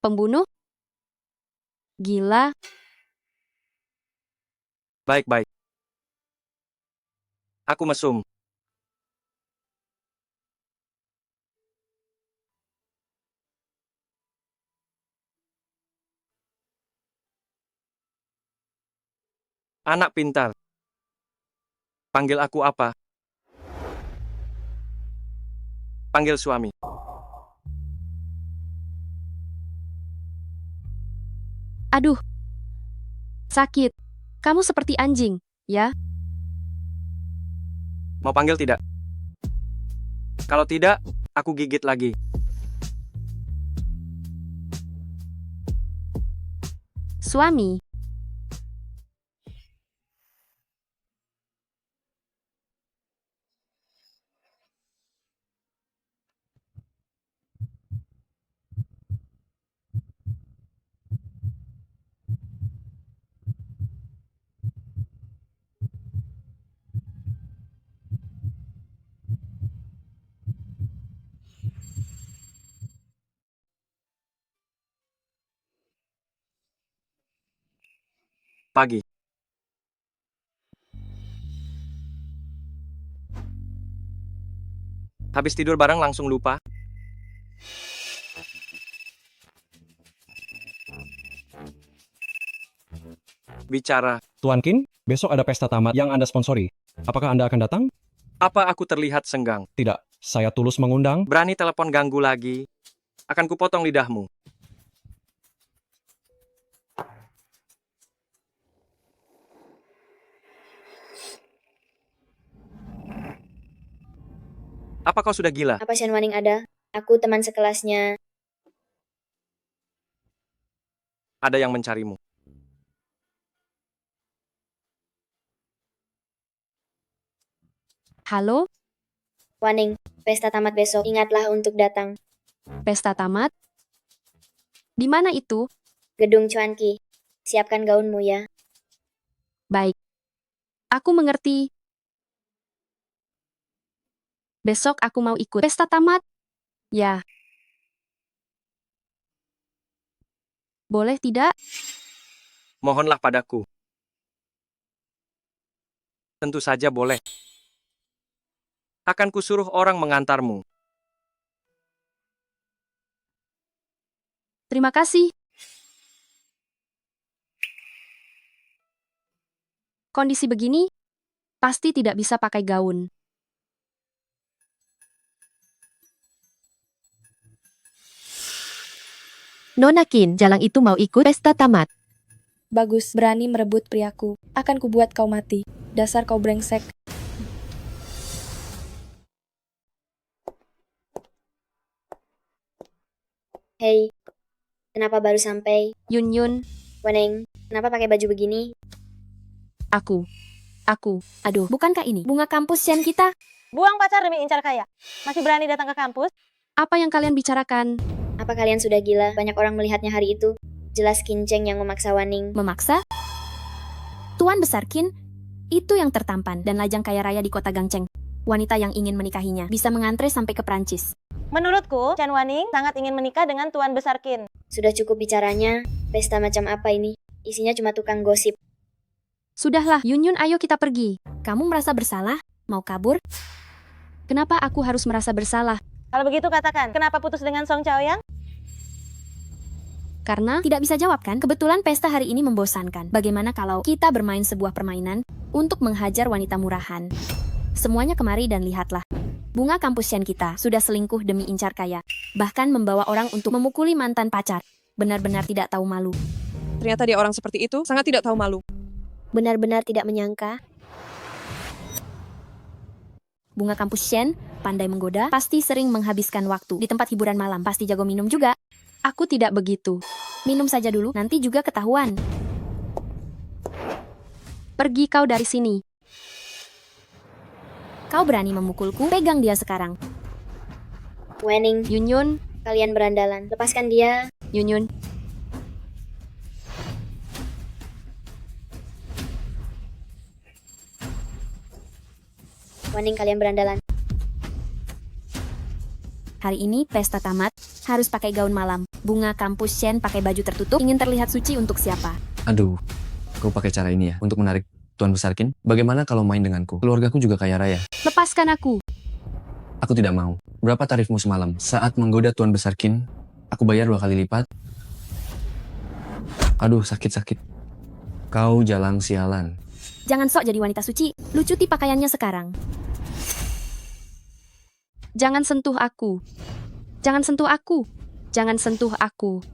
Pembunuh? Gila? Baik-baik. Aku mesum. Anak pintar. Panggil aku apa? Panggil suami. Aduh. Sakit. Kamu seperti anjing, ya? Mau panggil tidak? Kalau tidak, aku gigit lagi. Suami. pagi. Habis tidur bareng langsung lupa. Bicara. Tuan Qin, besok ada pesta tamat yang Anda sponsori. Apakah Anda akan datang? Apa aku terlihat senggang? Tidak, saya tulus mengundang. Berani telepon ganggu lagi. Akan kupotong lidahmu. Apa kau sudah gila? Apa Shen Wanning ada? Aku teman sekelasnya. Ada yang mencarimu. Halo, Wanning, pesta tamat besok. Ingatlah untuk datang. pesta tamat? Di mana itu? Gedung Cuanki. Siapkan gaunmu ya. Baik. Aku mengerti. Besok aku mau ikut pesta tamat. Ya. Boleh tidak? Mohonlah padaku. Tentu saja boleh. Akan kusuruh orang mengantarmu. Terima kasih. Kondisi begini, pasti tidak bisa pakai gaun. Nona Qin, Jalang itu mau ikut pesta tamat. Bagus, berani merebut priaku. Akan kubuat kau mati. Dasar kau brengsek. Hei, kenapa baru sampai? Yun, Wanning, kenapa pakai baju begini? aku. Aduh, bukankah ini bunga kampus Shen kita? Buang pacar demi incar kaya. Masih berani datang ke kampus? Apa yang kalian bicarakan? Apa kalian sudah gila? Banyak orang melihatnya hari itu. Jelas Qin Cheng yang memaksa Wanning. Memaksa? Tuan Besar Qin, itu yang tertampan dan lajang kaya raya di kota Gangcheng. Wanita yang ingin menikahinya bisa mengantre sampai ke Prancis. Menurutku, Chen Wanning sangat ingin menikah dengan Tuan Besar Qin. Sudah cukup bicaranya. Pesta macam apa ini? Isinya cuma tukang gosip. Sudahlah, Yun, ayo kita pergi. Kamu merasa bersalah? Mau kabur? Kenapa aku harus merasa bersalah? Kalau begitu katakan, kenapa putus dengan Song Chaoyang? Karena Tidak bisa jawab kan? Kebetulan pesta hari ini membosankan. Bagaimana kalau kita bermain sebuah permainan untuk menghajar wanita murahan? Semuanya kemari dan lihatlah. Bunga kampus Shen kita sudah selingkuh demi incar kaya. Bahkan membawa orang untuk memukuli mantan pacar. Benar-benar tidak tahu malu. Ternyata dia orang seperti itu, sangat tidak tahu malu. Benar-benar tidak menyangka. Bunga kampus Shen, pandai menggoda, pasti sering menghabiskan waktu di tempat hiburan malam. Pasti jago minum juga. aku tidak begitu. Minum saja dulu, nanti juga ketahuan. Pergi kau dari sini. Kau berani memukulku? Pegang dia sekarang. Wanning, Yun, kalian berandalan. Lepaskan dia. Yun. Wanning, kalian berandalan. Hari ini pesta tamat, harus pakai gaun malam. Bunga kampus Shen pakai baju tertutup, ingin terlihat suci untuk siapa? Aduh, kau pakai cara ini ya untuk menarik Tuan Besar Qin? Bagaimana kalau main denganku? Keluargaku juga kaya raya. Lepaskan aku. Aku tidak mau. Berapa tarifmu semalam? Saat menggoda Tuan Besar Qin, aku bayar 2 kali lipat. Aduh, sakit-sakit. Kau jalang sialan. Jangan sok jadi wanita suci, lucuti pakaiannya sekarang. Jangan sentuh aku. Jangan sentuh aku. Jangan sentuh aku.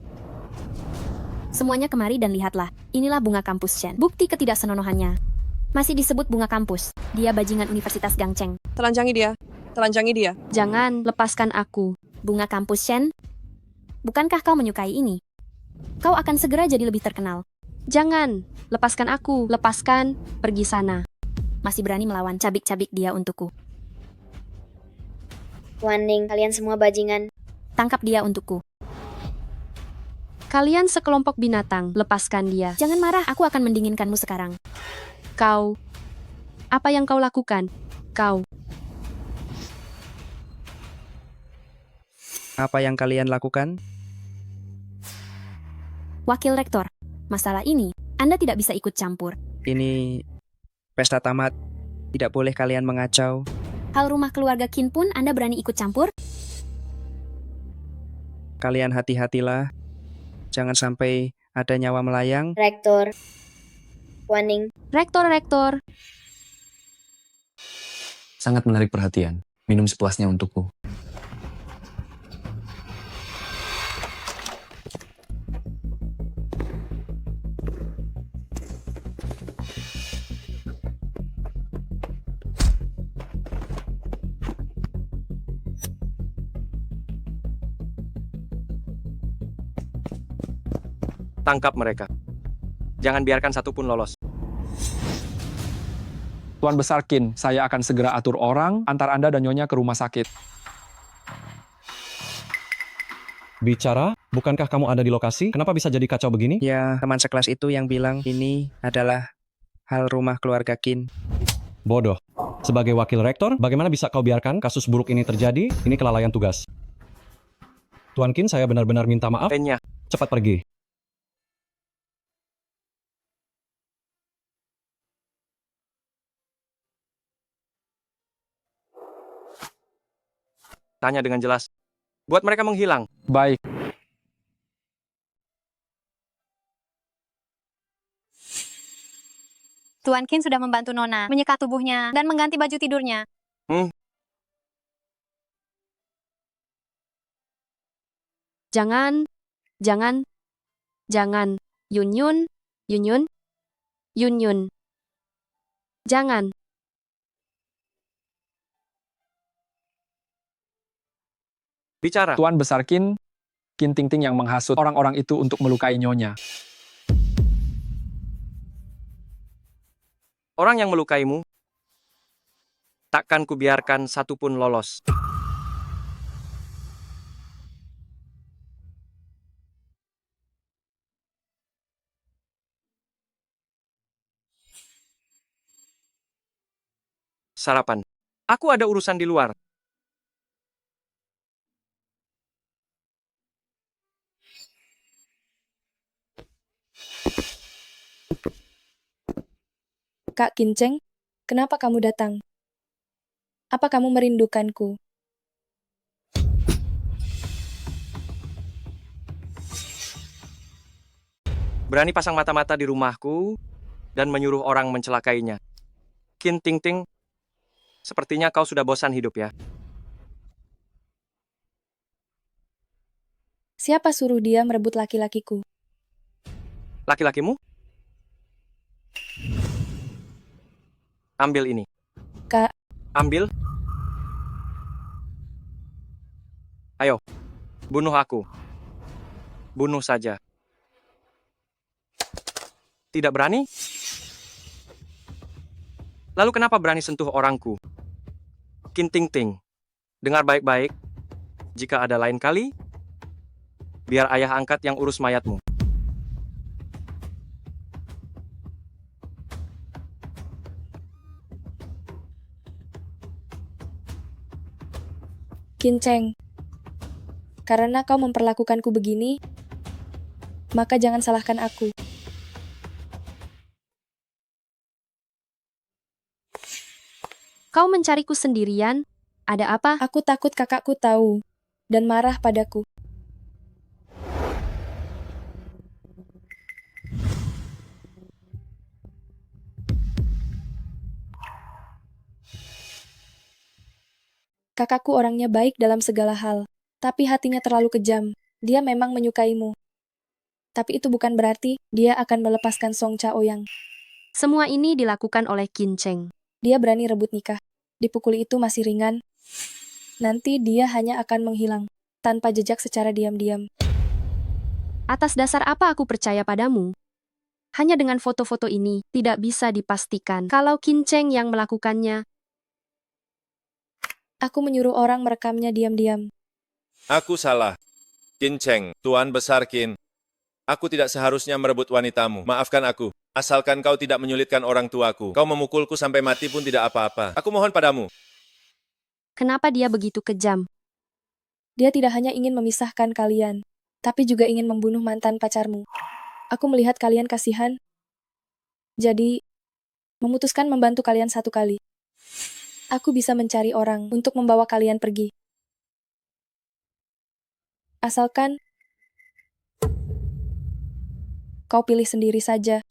Semuanya kemari dan lihatlah. Inilah bunga kampus Shen. Bukti ketidaksenonohannya. Masih disebut bunga kampus. Dia bajingan Universitas Gangcheng. Telanjangi dia. Telanjangi dia. Jangan, lepaskan aku. Bunga kampus Shen? Bukankah kau menyukai ini? Kau akan segera jadi lebih terkenal. Jangan, lepaskan aku. Lepaskan, pergi sana. Masih berani melawan, cabik-cabik dia untukku. Wanning, kalian semua bajingan. Tangkap dia untukku. Kalian sekelompok binatang, lepaskan dia. Jangan marah, aku akan mendinginkanmu sekarang. Kau. Apa yang kau lakukan? Kau. Apa yang kalian lakukan? Wakil Rektor, masalah ini Anda tidak bisa ikut campur. Ini pesta tamat. Tidak boleh kalian mengacau. Hal rumah keluarga Qin pun Anda berani ikut campur? Kalian hati-hatilah. Jangan sampai ada nyawa melayang. Rektor. Waning. Rektor. Sangat menarik perhatian. Minum sepuasnya untukku. Tangkap mereka. Jangan biarkan satupun lolos. Tuan Besar Qin, saya akan segera atur orang antar Anda dan Nyonya ke rumah sakit. Bicara, bukankah kamu ada di lokasi? Kenapa bisa jadi kacau begini? Ya, teman sekelas itu yang bilang ini adalah hal rumah keluarga Qin. Bodoh. Sebagai wakil rektor, bagaimana bisa kau biarkan kasus buruk ini terjadi? Ini kelalaian tugas. Tuan Qin, saya benar-benar minta maaf. Cepat pergi. Tanya dengan jelas. Buat mereka menghilang. Baik. Tuan Qin sudah membantu Nona menyeka tubuhnya dan mengganti baju tidurnya. Jangan. Yun. Jangan. Bicara. Tuan Besar Qin Ting Ting yang menghasut orang-orang itu untuk melukai Nyonya. Orang yang melukaimu, takkan kubiarkan satupun lolos. Sarapan. Aku ada urusan di luar. Kak Kinceng, kenapa kamu datang? Apa kamu merindukanku? Berani pasang mata-mata di rumahku dan menyuruh orang mencelakainya. Qin Ting Ting, sepertinya kau sudah bosan hidup ya. Siapa suruh dia merebut laki-lakiku? Laki-lakimu? Ambil ini. Kak. Ambil. Ayo, bunuh aku. Bunuh saja. Tidak berani? Lalu kenapa berani sentuh orangku? Qin Ting Ting, dengar baik-baik. Jika ada lain kali, biar ayah angkat yang urus mayatmu. Kinceng, karena kau memperlakukanku begini, maka jangan salahkan aku. Kau mencariku sendirian? Ada apa? Aku takut kakakku tahu dan marah padaku. Kakakku orangnya baik dalam segala hal, tapi hatinya terlalu kejam. Dia memang menyukaimu. Tapi itu bukan berarti dia akan melepaskan Song Chaoyang. Semua ini dilakukan oleh Kinceng. Dia berani rebut nikah. Dipukuli itu masih ringan. Nanti dia hanya akan menghilang, tanpa jejak secara diam-diam. Atas dasar apa aku percaya padamu? Hanya dengan foto-foto ini, tidak bisa dipastikan kalau Kinceng yang melakukannya. Aku menyuruh orang merekamnya diam-diam. Aku salah. Qin Cheng, Tuan Besar Qin. Aku tidak seharusnya merebut wanitamu. Maafkan aku. Asalkan kau tidak menyulitkan orang tuaku. Kau memukulku sampai mati pun tidak apa-apa. Aku mohon padamu. Kenapa dia begitu kejam? Dia tidak hanya ingin memisahkan kalian, tapi juga ingin membunuh mantan pacarmu. Aku melihat kalian kasihan, Jadi, memutuskan membantu kalian satu kali. Aku bisa mencari orang untuk membawa kalian pergi. Asalkan kau pilih sendiri saja.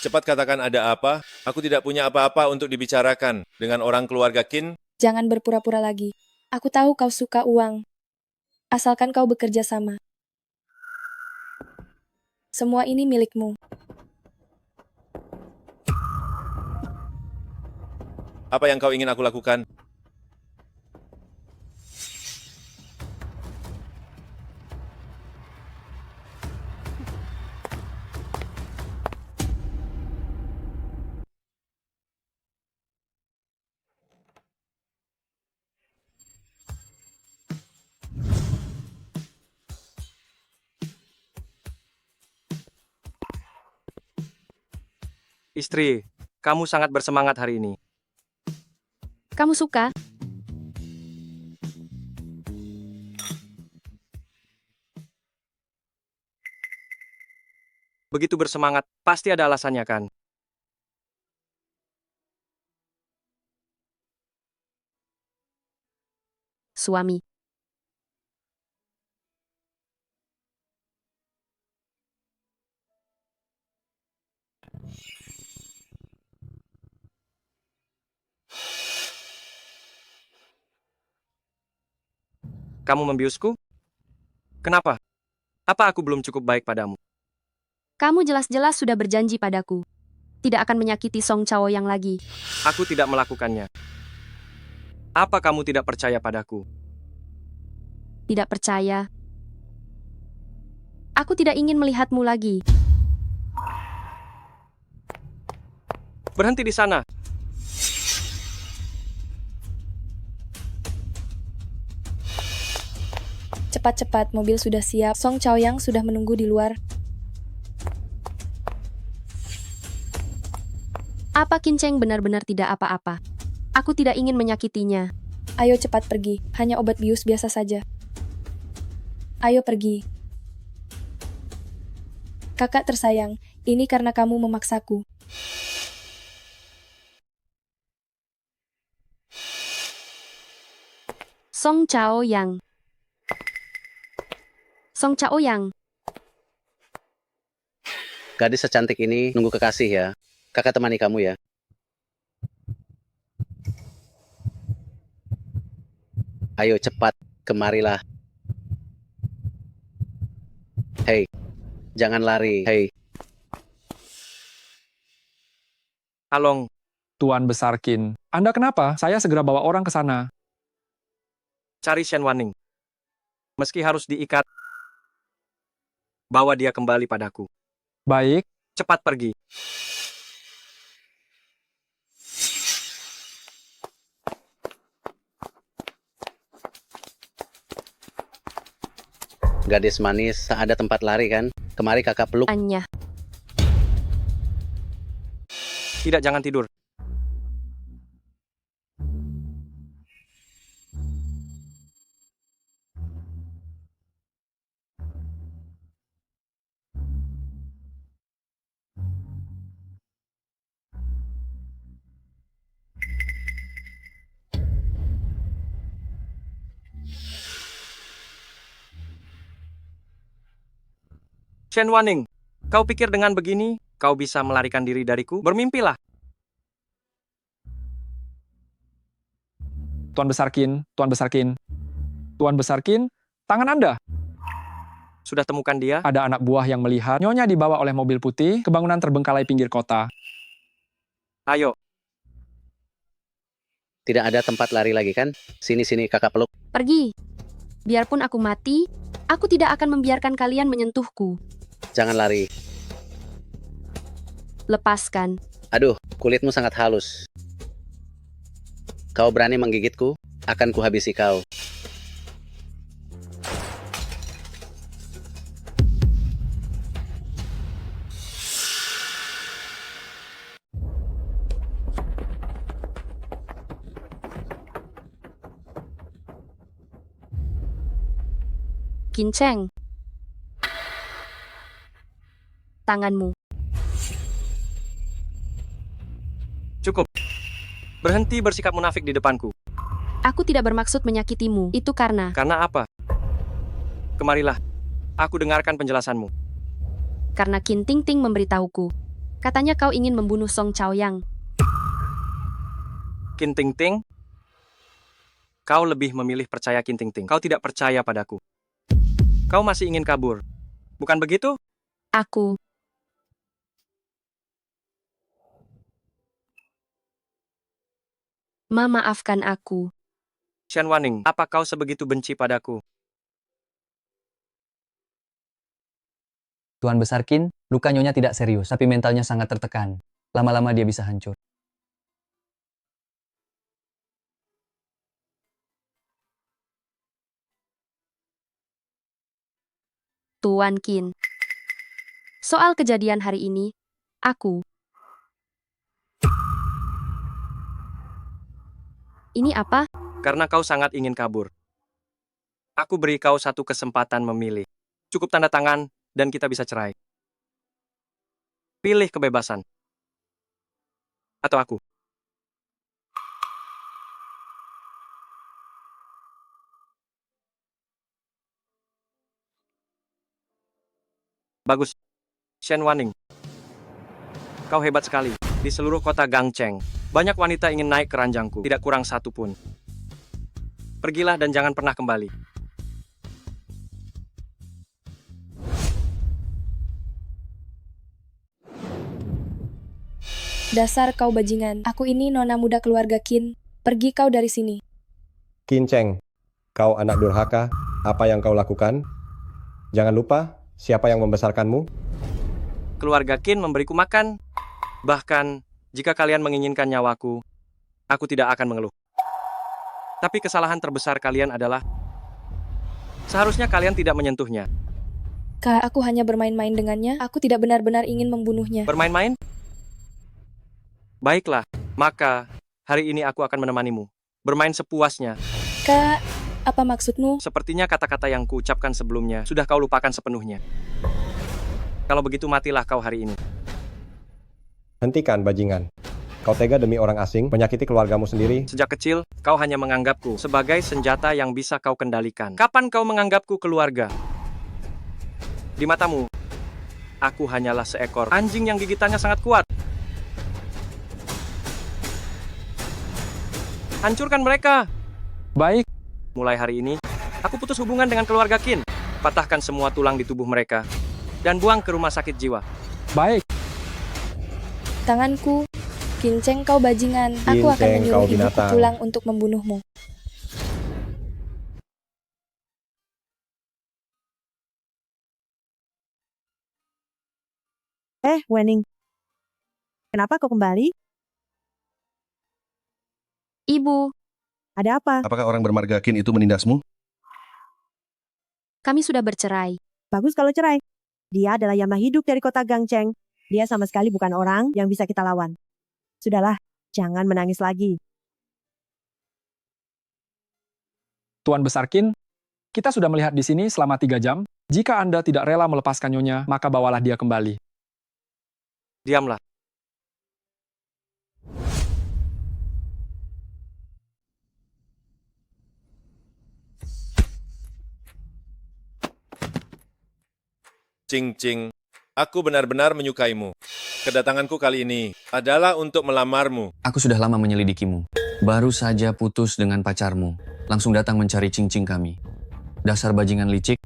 Cepat katakan ada apa? Aku tidak punya apa-apa untuk dibicarakan dengan orang keluarga Qin. Jangan berpura-pura lagi. Aku tahu kau suka uang. Asalkan kau bekerja sama. Semua ini milikmu. Apa yang kau ingin aku lakukan? Istri, kamu sangat bersemangat hari ini. Kamu suka? Begitu bersemangat, pasti ada alasannya kan? Suami. Kamu membiusku? Kenapa? Apa aku belum cukup baik padamu? Kamu jelas-jelas sudah berjanji padaku. Tidak akan menyakiti Song Chao yang lagi. Aku tidak melakukannya. Apa kamu tidak percaya padaku? Tidak percaya. Aku tidak ingin melihatmu lagi. Berhenti di sana. Cepat-cepat, mobil sudah siap. Song Chaoyang sudah menunggu di luar. Apa Kinceng benar-benar tidak apa-apa? Aku tidak ingin menyakitinya. Ayo cepat pergi, hanya obat bius biasa saja. Ayo pergi. Kakak tersayang, ini karena kamu memaksaku. Song Chaoyang. Song Chaoyang. Gadis secantik ini nunggu kekasih ya. Kakak temani kamu ya. Ayo cepat, kemarilah. Hei, jangan lari. Hei. Along. Tuan Besar Qin, Anda kenapa? Saya segera bawa orang ke sana. Cari Shen Wanning. Meski harus diikat, bawa dia kembali padaku. Baik. Cepat pergi. Gadis manis, tak ada tempat lari kan? Kemari kakak peluk. Anya. Tidak, jangan tidur. Shen Wanning, kau pikir dengan begini, kau bisa melarikan diri dariku? Bermimpilah. Tuan Besar Qin, Tuan Besar Qin. Tuan Besar Qin, tangan Anda. Sudah temukan dia? Ada anak buah yang melihat Nyonya dibawa oleh mobil putih ke bangunan terbengkalai pinggir kota. Ayo. Tidak ada tempat lari lagi kan? Sini-sini kakak peluk. Pergi. Biarpun aku mati, aku tidak akan membiarkan kalian menyentuhku. Jangan lari. Lepaskan. Aduh, kulitmu sangat halus. Kau berani menggigitku? Akan kuhabisi kau. Kinceng. Tanganmu. Cukup. Berhenti bersikap munafik di depanku. Aku tidak bermaksud menyakitimu. Itu karena Karena apa? Kemarilah. Aku dengarkan penjelasanmu. karena Qin Ting Ting memberitahuku. Katanya kau ingin membunuh Song Chaoyang. Qin Ting Ting, kau lebih memilih percaya Qin Ting Ting. Kau tidak percaya padaku. Kau masih ingin kabur. Bukan begitu? Aku maafkan aku. Shen Wanning, apa kau sebegitu benci padaku? Tuan Besar Qin, luka Nyonya tidak serius, tapi mentalnya sangat tertekan. Lama-lama dia bisa hancur. Tuan Qin. Soal kejadian hari ini, aku. Ini apa? Karena kau sangat ingin kabur. Aku beri kau satu kesempatan memilih. Cukup tanda tangan, dan kita bisa cerai. Pilih kebebasan. Atau aku. Bagus. Shen Wanning. Kau hebat sekali. Di seluruh kota Gangcheng, banyak wanita ingin naik ke ranjangku. Tidak kurang satu pun. Pergilah dan jangan pernah kembali. Dasar kau bajingan. Aku ini nona muda keluarga Qin. Pergi kau dari sini. Qin Cheng, kau anak durhaka, apa yang kau lakukan? Jangan lupa, siapa yang membesarkanmu? Keluarga Qin memberiku makan. Bahkan, jika kalian menginginkan nyawaku, aku tidak akan mengeluh. Tapi kesalahan terbesar kalian adalah, seharusnya kalian tidak menyentuhnya. Kak, aku hanya bermain-main dengannya. Aku tidak benar-benar ingin membunuhnya. Bermain-main? Baiklah, maka hari ini aku akan menemanimu. Bermain sepuasnya. Kak, apa maksudmu? Sepertinya kata-kata yang kuucapkan sebelumnya sudah kau lupakan sepenuhnya. Kalau begitu matilah kau hari ini. Hentikan, bajingan. Kau tega demi orang asing, menyakiti keluargamu sendiri? Sejak kecil, kau hanya menganggapku sebagai senjata yang bisa kau kendalikan. Kapan kau menganggapku keluarga? Di matamu, aku hanyalah seekor anjing yang gigitannya sangat kuat. Hancurkan mereka! Baik. Mulai hari ini, aku putus hubungan dengan keluarga Qin. Patahkan semua tulang di tubuh mereka, dan buang ke rumah sakit jiwa. Baik. Tanganku. Qin Cheng kau bajingan. Aku Qin akan Cheng, menyuruh kau ibuku binatang. pulang untuk membunuhmu. Wenning. Kenapa kau kembali? Ibu, Ada apa? Apakah orang bermarga Qin itu menindasmu? kami sudah bercerai. Bagus kalau cerai. Dia adalah Yama hidup dari kota Gangcheng. Dia sama sekali bukan orang yang bisa kita lawan. Sudahlah, jangan menangis lagi. Tuan Besar Qin, kita sudah melihat di sini selama 3 jam. Jika Anda tidak rela melepaskan Nyonya, maka bawalah dia kembali. Diamlah. Cing Cing, aku benar-benar menyukaimu. Kedatanganku kali ini adalah untuk melamarmu. Aku sudah lama menyelidikimu. Baru saja putus dengan pacarmu. Langsung datang mencari cincin kami. Dasar bajingan licik.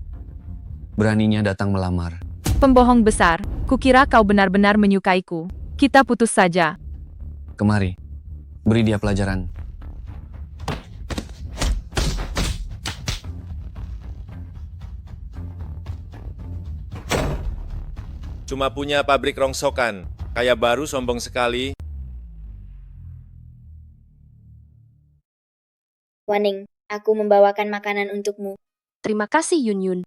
Beraninya datang melamar. Pembohong besar, kukira kau benar-benar menyukaiku. Kita putus saja. Kemari. Beri dia pelajaran. Cuma punya pabrik rongsokan. Kayak baru sombong sekali. Wanning, aku membawakan makanan untukmu. Terima kasih, Yun Yun.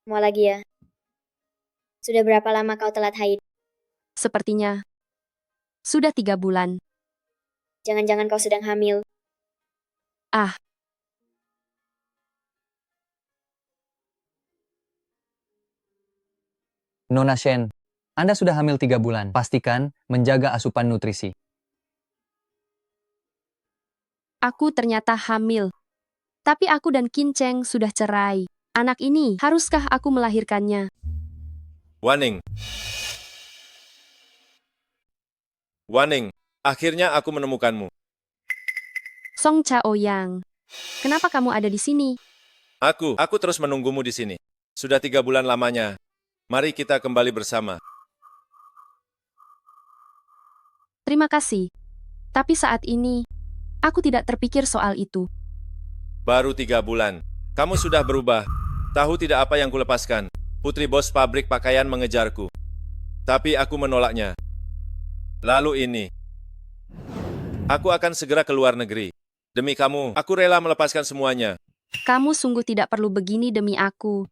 Mau lagi ya? Sudah berapa lama kau telat haid? Sepertinya sudah 3 bulan. Jangan-jangan kau sedang hamil. Ah, Nona Shen, Anda sudah hamil 3 bulan. Pastikan menjaga asupan nutrisi. Aku ternyata hamil. Tapi aku dan Qin Cheng sudah cerai. Anak ini, haruskah aku melahirkannya? Waning. Waning, akhirnya aku menemukanmu. Song Chaoyang, kenapa kamu ada di sini? Aku terus menunggumu di sini. Sudah 3 bulan lamanya. Mari kita kembali bersama. Terima kasih. Tapi saat ini, aku tidak terpikir soal itu. Baru 3 bulan. Kamu sudah berubah. Tahu tidak apa yang kulepaskan? Putri bos pabrik pakaian mengejarku. Tapi aku menolaknya. Lalu ini. Aku akan segera ke luar negeri. Demi kamu, aku rela melepaskan semuanya. Kamu sungguh tidak perlu begini demi aku.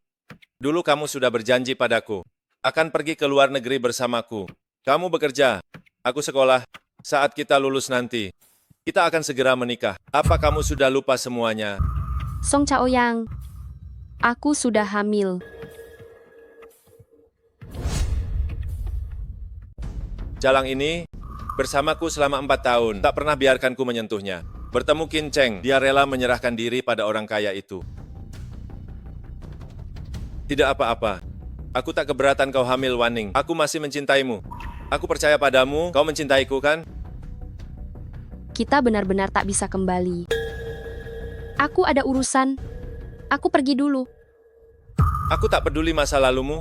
Dulu kamu sudah berjanji padaku. Akan pergi ke luar negeri bersamaku. Kamu bekerja. Aku sekolah. Saat kita lulus nanti, kita akan segera menikah. Apa kamu sudah lupa semuanya? Song Chaoyang, aku sudah hamil. Jalang ini bersamaku selama 4 tahun. Tak pernah biarkanku menyentuhnya. Bertemu Qin Cheng, dia rela menyerahkan diri pada orang kaya itu. Tidak apa-apa. Aku tak keberatan kau hamil, Waning. Aku masih mencintaimu. Aku percaya padamu, kau mencintaiku kan? Kita benar-benar tak bisa kembali. Aku ada urusan. Aku pergi dulu. Aku tak peduli masa lalumu,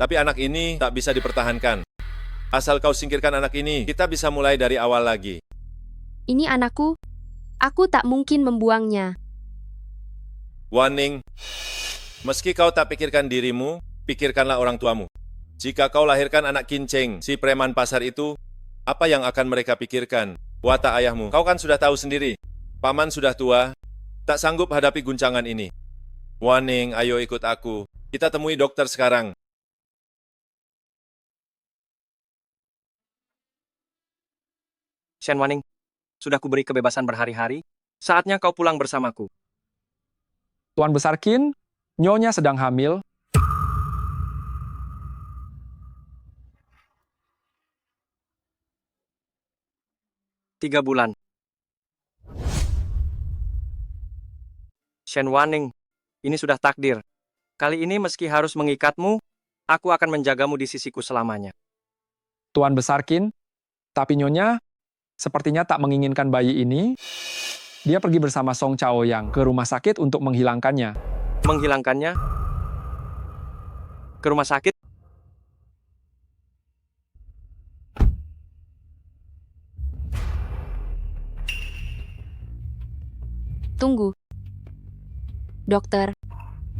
tapi anak ini tak bisa dipertahankan. Asal kau singkirkan anak ini, kita bisa mulai dari awal lagi. Ini anakku. Aku tak mungkin membuangnya. Waning, meski kau tak pikirkan dirimu, pikirkanlah orang tuamu. Jika kau lahirkan anak Qin Cheng, si preman pasar itu, apa yang akan mereka pikirkan? Watak ayahmu, kau kan sudah tahu sendiri. Paman sudah tua, tak sanggup hadapi guncangan ini. Waning, ayo ikut aku. Kita temui dokter sekarang. Shen Waning, sudah kuberi kebebasan berhari-hari. Saatnya kau pulang bersamaku. Tuan Besar Qin, Nyonya sedang hamil. Tiga bulan. Shen Waning, ini sudah takdir. Kali ini meski harus mengikatmu, aku akan menjagamu di sisiku selamanya. Tuan Besar Qin, tapi Nyonya sepertinya tak menginginkan bayi ini. Dia pergi bersama Song Chaoyang ke rumah sakit untuk menghilangkannya. Menghilangkannya? Ke rumah sakit? Tunggu. Dokter,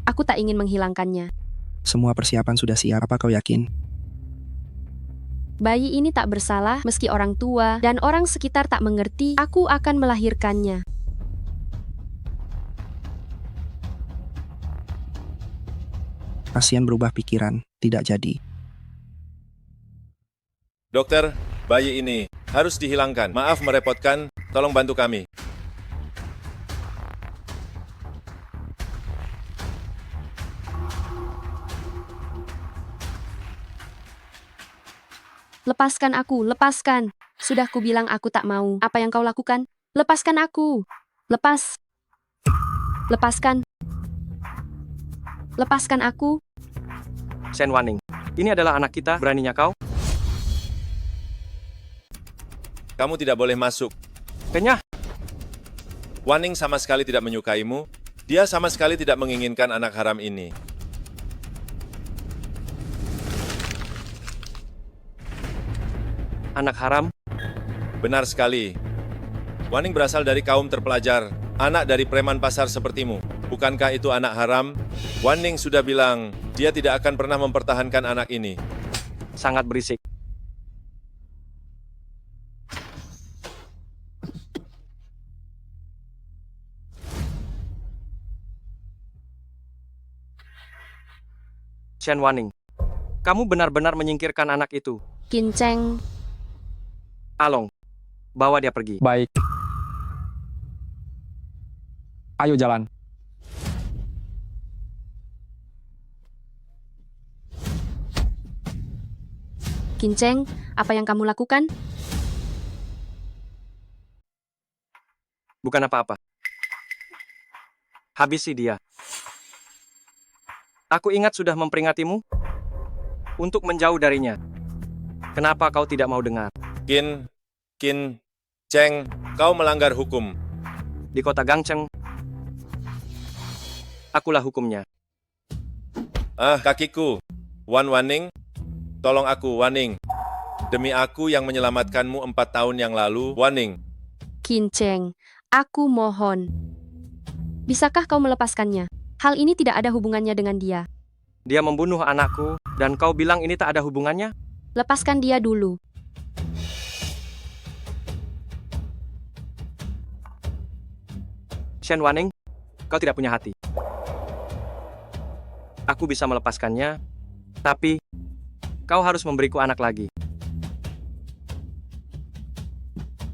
aku tak ingin menghilangkannya. Semua persiapan sudah siap, apa kau yakin? Bayi ini tak bersalah meski orang tua dan orang sekitar tak mengerti, aku akan melahirkannya. Pasien berubah pikiran, tidak jadi. Dokter, bayi ini harus dihilangkan. Maaf merepotkan, tolong bantu kami. Lepaskan aku, lepaskan. Sudah kubilang aku tak mau. Apa yang kau lakukan? Lepaskan aku. Lepas. Lepaskan. Lepaskan aku. Shen Waning, ini adalah anak kita, beraninya kau? Kamu tidak boleh masuk. Kenyah. Waning sama sekali tidak menyukaimu. Dia sama sekali tidak menginginkan anak haram ini. Anak haram? Benar sekali. Waning berasal dari kaum terpelajar, anak dari preman pasar sepertimu. Bukankah itu anak haram? Waning sudah bilang, dia tidak akan pernah mempertahankan anak ini. Sangat berisik. Shen Waning, kamu benar-benar menyingkirkan anak itu. Qin Cheng. Along, bawa dia pergi. Baik. Ayo jalan. Kinceng, apa yang kamu lakukan? Bukan apa-apa. Habisi dia. Aku ingat sudah memperingatimu untuk menjauh darinya. Kenapa kau tidak mau dengar? Qin Cheng, kau melanggar hukum. Di kota Gangcheng, akulah hukumnya. Kakiku. Wan Waning, tolong aku, Waning. Demi aku yang menyelamatkanmu 4 tahun yang lalu, Waning. Kinceng, aku mohon. Bisakah kau melepaskannya? Hal ini tidak ada hubungannya dengan dia. Dia membunuh anakku, dan kau bilang ini tak ada hubungannya? Lepaskan dia dulu. Shen Waning, kau tidak punya hati. Aku bisa melepaskannya, tapi kau harus memberiku anak lagi.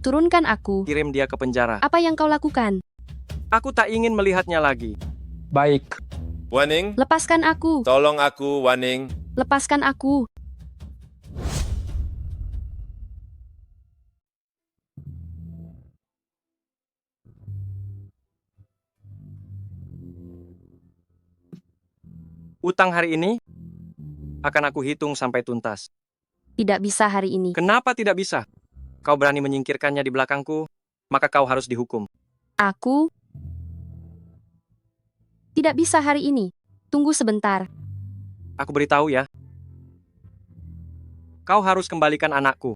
Turunkan aku. Kirim dia ke penjara. Apa yang kau lakukan? Aku tak ingin melihatnya lagi. Baik. Waning, Lepaskan aku. tolong aku, Waning. Lepaskan aku. Utang hari ini akan aku hitung sampai tuntas. Tidak bisa hari ini. Kenapa tidak bisa? Kau berani menyingkirkannya di belakangku, maka kau harus dihukum. Aku tidak bisa hari ini. Tunggu sebentar. Aku beritahu ya. Kau harus kembalikan anakku.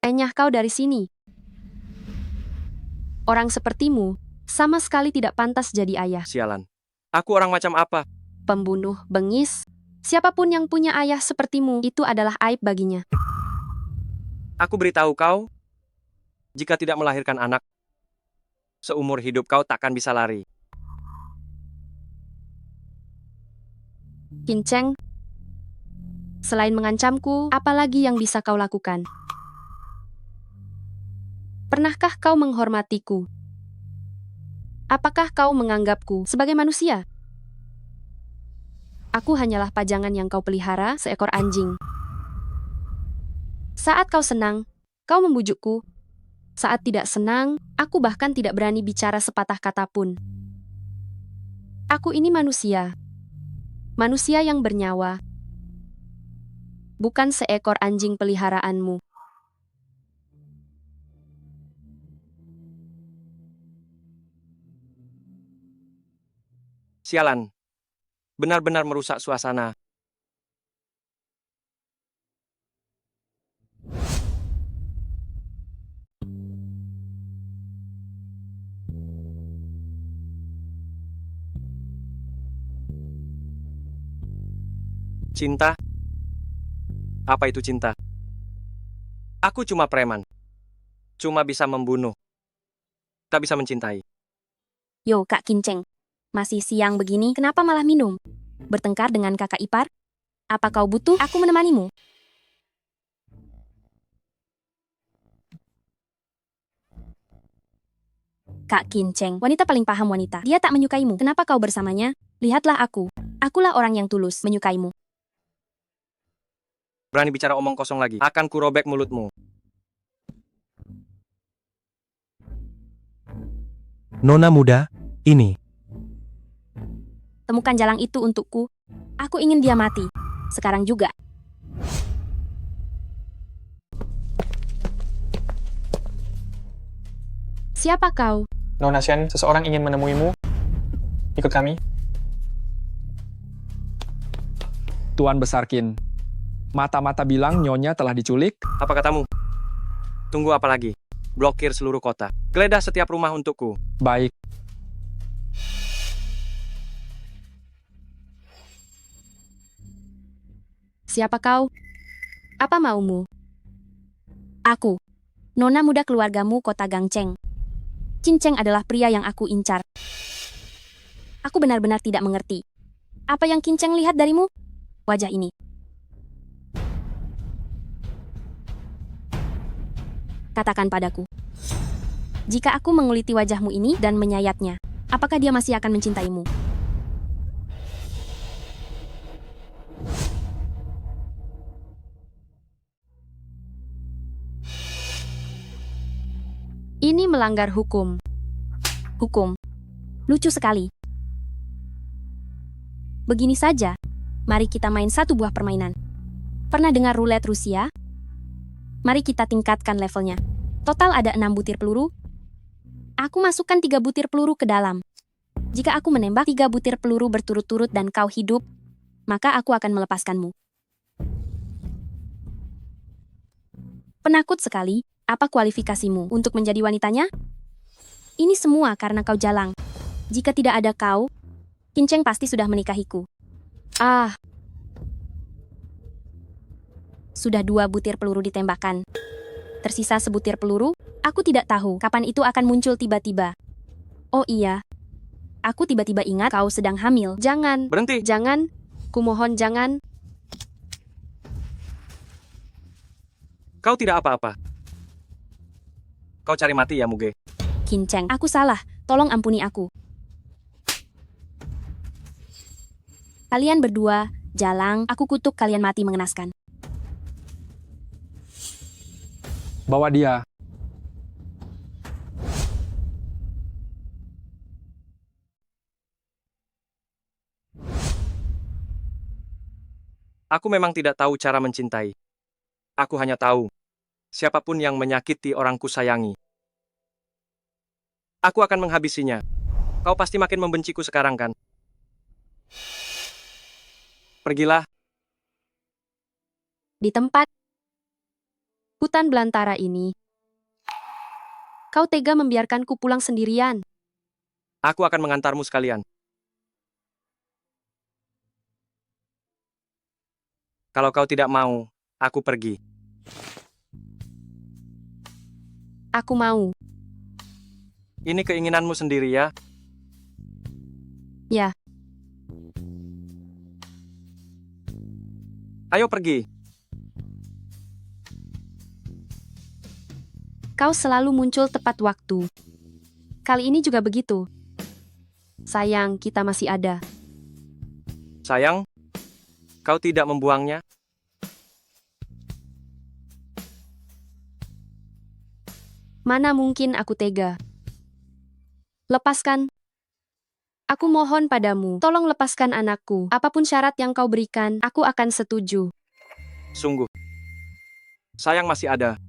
Enyah kau dari sini. Orang sepertimu sama sekali tidak pantas jadi ayah. Sialan. Aku orang macam apa? Pembunuh, bengis. Siapapun yang punya ayah sepertimu, itu adalah aib baginya. Aku beritahu kau, jika tidak melahirkan anak, seumur hidup kau takkan bisa lari. Kinceng, selain mengancamku, apalagi yang bisa kau lakukan? Pernahkah kau menghormatiku? Apakah kau menganggapku sebagai manusia? Aku hanyalah pajangan yang kau pelihara, seekor anjing. Saat kau senang, kau membujukku. Saat tidak senang, aku bahkan tidak berani bicara sepatah kata pun. Aku ini manusia. Manusia yang bernyawa. Bukan seekor anjing peliharaanmu. Sialan. Benar-benar merusak suasana. Cinta? Apa itu cinta? Aku cuma preman. Cuma bisa membunuh. Tak bisa mencintai. Yo, Kak Kinceng. Masih siang begini, kenapa malah minum? Bertengkar dengan kakak ipar? Apa kau butuh aku menemanimu? Kak Kinceng, wanita paling paham wanita. Dia tak menyukaimu. Kenapa kau bersamanya? Lihatlah aku. Akulah orang yang tulus menyukaimu. Berani bicara omong kosong lagi. Akan kurobek mulutmu. Nona muda, ini. Temukan jalang itu untukku. Aku ingin dia mati. Sekarang juga. Siapa kau? Nona Shen, seseorang ingin menemuimu. Ikut kami. Tuan Besar Qin, mata-mata bilang nyonya telah diculik. Apa katamu? Tunggu apa lagi? Blokir seluruh kota. Geledah setiap rumah untukku. Baik. Siapa kau? Apa maumu? Aku. Nona muda keluargamu kota Gangcheng. Kinceng adalah pria yang aku incar. Aku benar-benar tidak mengerti. Apa yang Kinceng lihat darimu? Wajah ini. Katakan padaku. Jika aku menguliti wajahmu ini dan menyayatnya, apakah dia masih akan mencintaimu? Ini melanggar hukum. Hukum. Lucu sekali. Begini saja, mari kita main satu buah permainan. Pernah dengar roulette Rusia? Mari kita tingkatkan levelnya. Total ada 6 butir peluru. Aku masukkan 3 butir peluru ke dalam. Jika aku menembak 3 butir peluru berturut-turut dan kau hidup, maka aku akan melepaskanmu. Penakut sekali, apa kualifikasimu untuk menjadi wanitanya? Ini semua karena kau jalang. Jika tidak ada kau, Kinceng pasti sudah menikahiku. Sudah 2 butir peluru ditembakkan. Tersisa sebutir peluru, aku tidak tahu kapan itu akan muncul tiba-tiba. Oh iya, aku tiba-tiba ingat kau sedang hamil. Jangan. Berhenti. Jangan. Kumohon jangan. Kau tidak apa-apa. Kau cari mati ya, Muge. Kinceng, aku salah. Tolong ampuni aku. Kalian berdua, jalang, aku kutuk kalian mati mengenaskan. Bawa dia. Aku memang tidak tahu cara mencintai. Aku hanya tahu, siapapun yang menyakiti orang kusayangi, aku akan menghabisinya. Kau pasti makin membenciku sekarang, kan? Pergilah. Di tempat hutan belantara ini, kau tega membiarkanku pulang sendirian. Aku akan mengantarmu sekalian. Kalau kau tidak mau, aku pergi. Aku mau. Ini keinginanmu sendiri ya? Ya. Ayo pergi. Kau selalu muncul tepat waktu. Kali ini juga begitu. Sayang, kita masih ada. Sayang, kau tidak membuangnya? Mana mungkin aku tega. Lepaskan. Aku mohon padamu, tolong lepaskan anakku. Apapun syarat yang kau berikan, aku akan setuju. Sungguh. Sayang masih ada.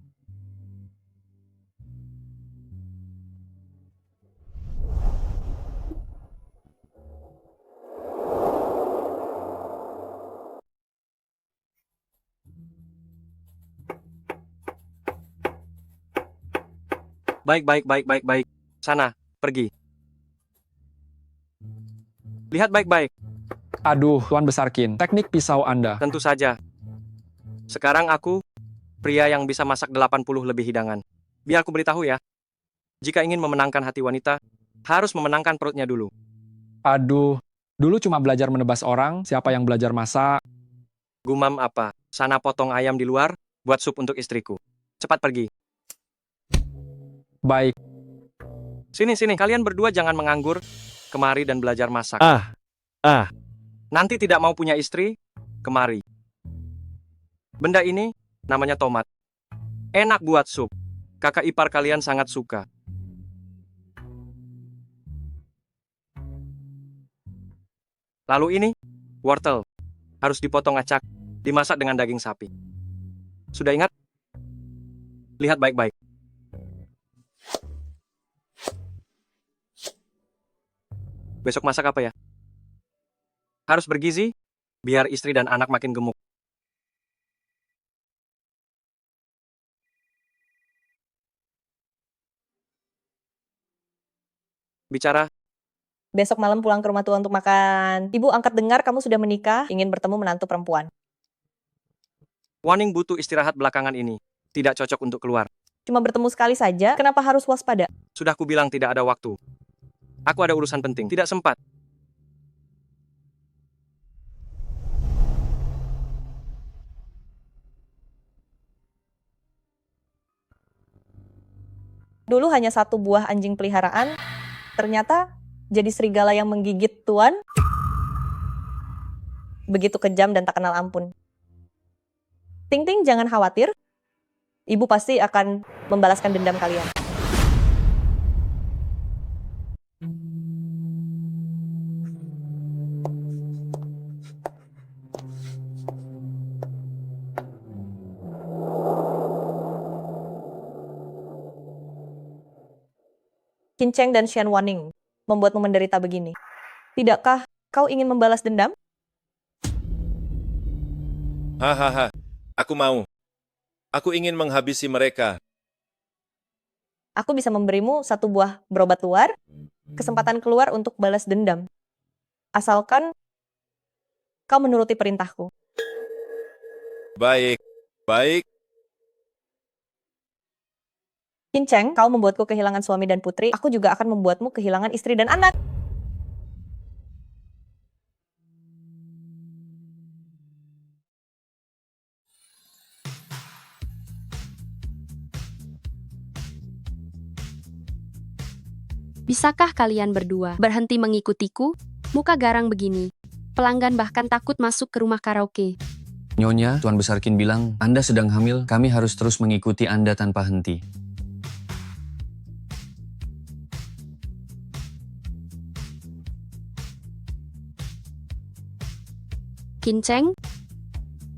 Baik. Sana, pergi. Lihat baik-baik. Aduh, Tuan Besarkin, teknik pisau Anda. Tentu saja. Sekarang aku, pria yang bisa masak 80 lebih hidangan. Biar aku beritahu ya. Jika ingin memenangkan hati wanita, harus memenangkan perutnya dulu. Aduh, dulu cuma belajar menebas orang, siapa yang belajar masak? Gumam apa? Sana potong ayam di luar, buat sup untuk istriku. Cepat pergi. Baik. Sini, kalian berdua jangan menganggur. Kemari dan belajar masak. Nanti tidak mau punya istri? Kemari. Benda ini namanya tomat. Enak buat sup. Kakak ipar kalian sangat suka. Lalu ini, wortel. Harus dipotong acak, dimasak dengan daging sapi. Sudah ingat? Lihat baik-baik. Besok masak apa ya? Harus bergizi, biar istri dan anak makin gemuk. Bicara. Besok malam pulang ke rumah tua untuk makan. Ibu angkat dengar kamu sudah menikah, ingin bertemu menantu perempuan. Waning butuh istirahat belakangan ini. Tidak cocok untuk keluar. Cuma bertemu sekali saja, kenapa harus waspada? Sudah kubilang tidak ada waktu. Aku ada urusan penting, tidak sempat. Dulu hanya satu buah anjing peliharaan, ternyata jadi serigala yang menggigit Tuan. Begitu kejam dan tak kenal ampun. Ting Ting, jangan khawatir. Ibu pasti akan membalaskan dendam kalian. Qin Cheng dan Shen Wanning membuatmu menderita begini. Tidakkah kau ingin membalas dendam? Hahaha, aku mau. Aku ingin menghabisi mereka. Aku bisa memberimu satu buah berobat luar, kesempatan keluar untuk balas dendam. Asalkan kau menuruti perintahku. Baik, baik. Qin Cheng, kau membuatku kehilangan suami dan putri, aku juga akan membuatmu kehilangan istri dan anak. Bisakah kalian berdua berhenti mengikutiku? Muka garang begini. Pelanggan bahkan takut masuk ke rumah karaoke. Nyonya, Tuan Besar Qin bilang, Anda sedang hamil, kami harus terus mengikuti Anda tanpa henti. Qin Cheng,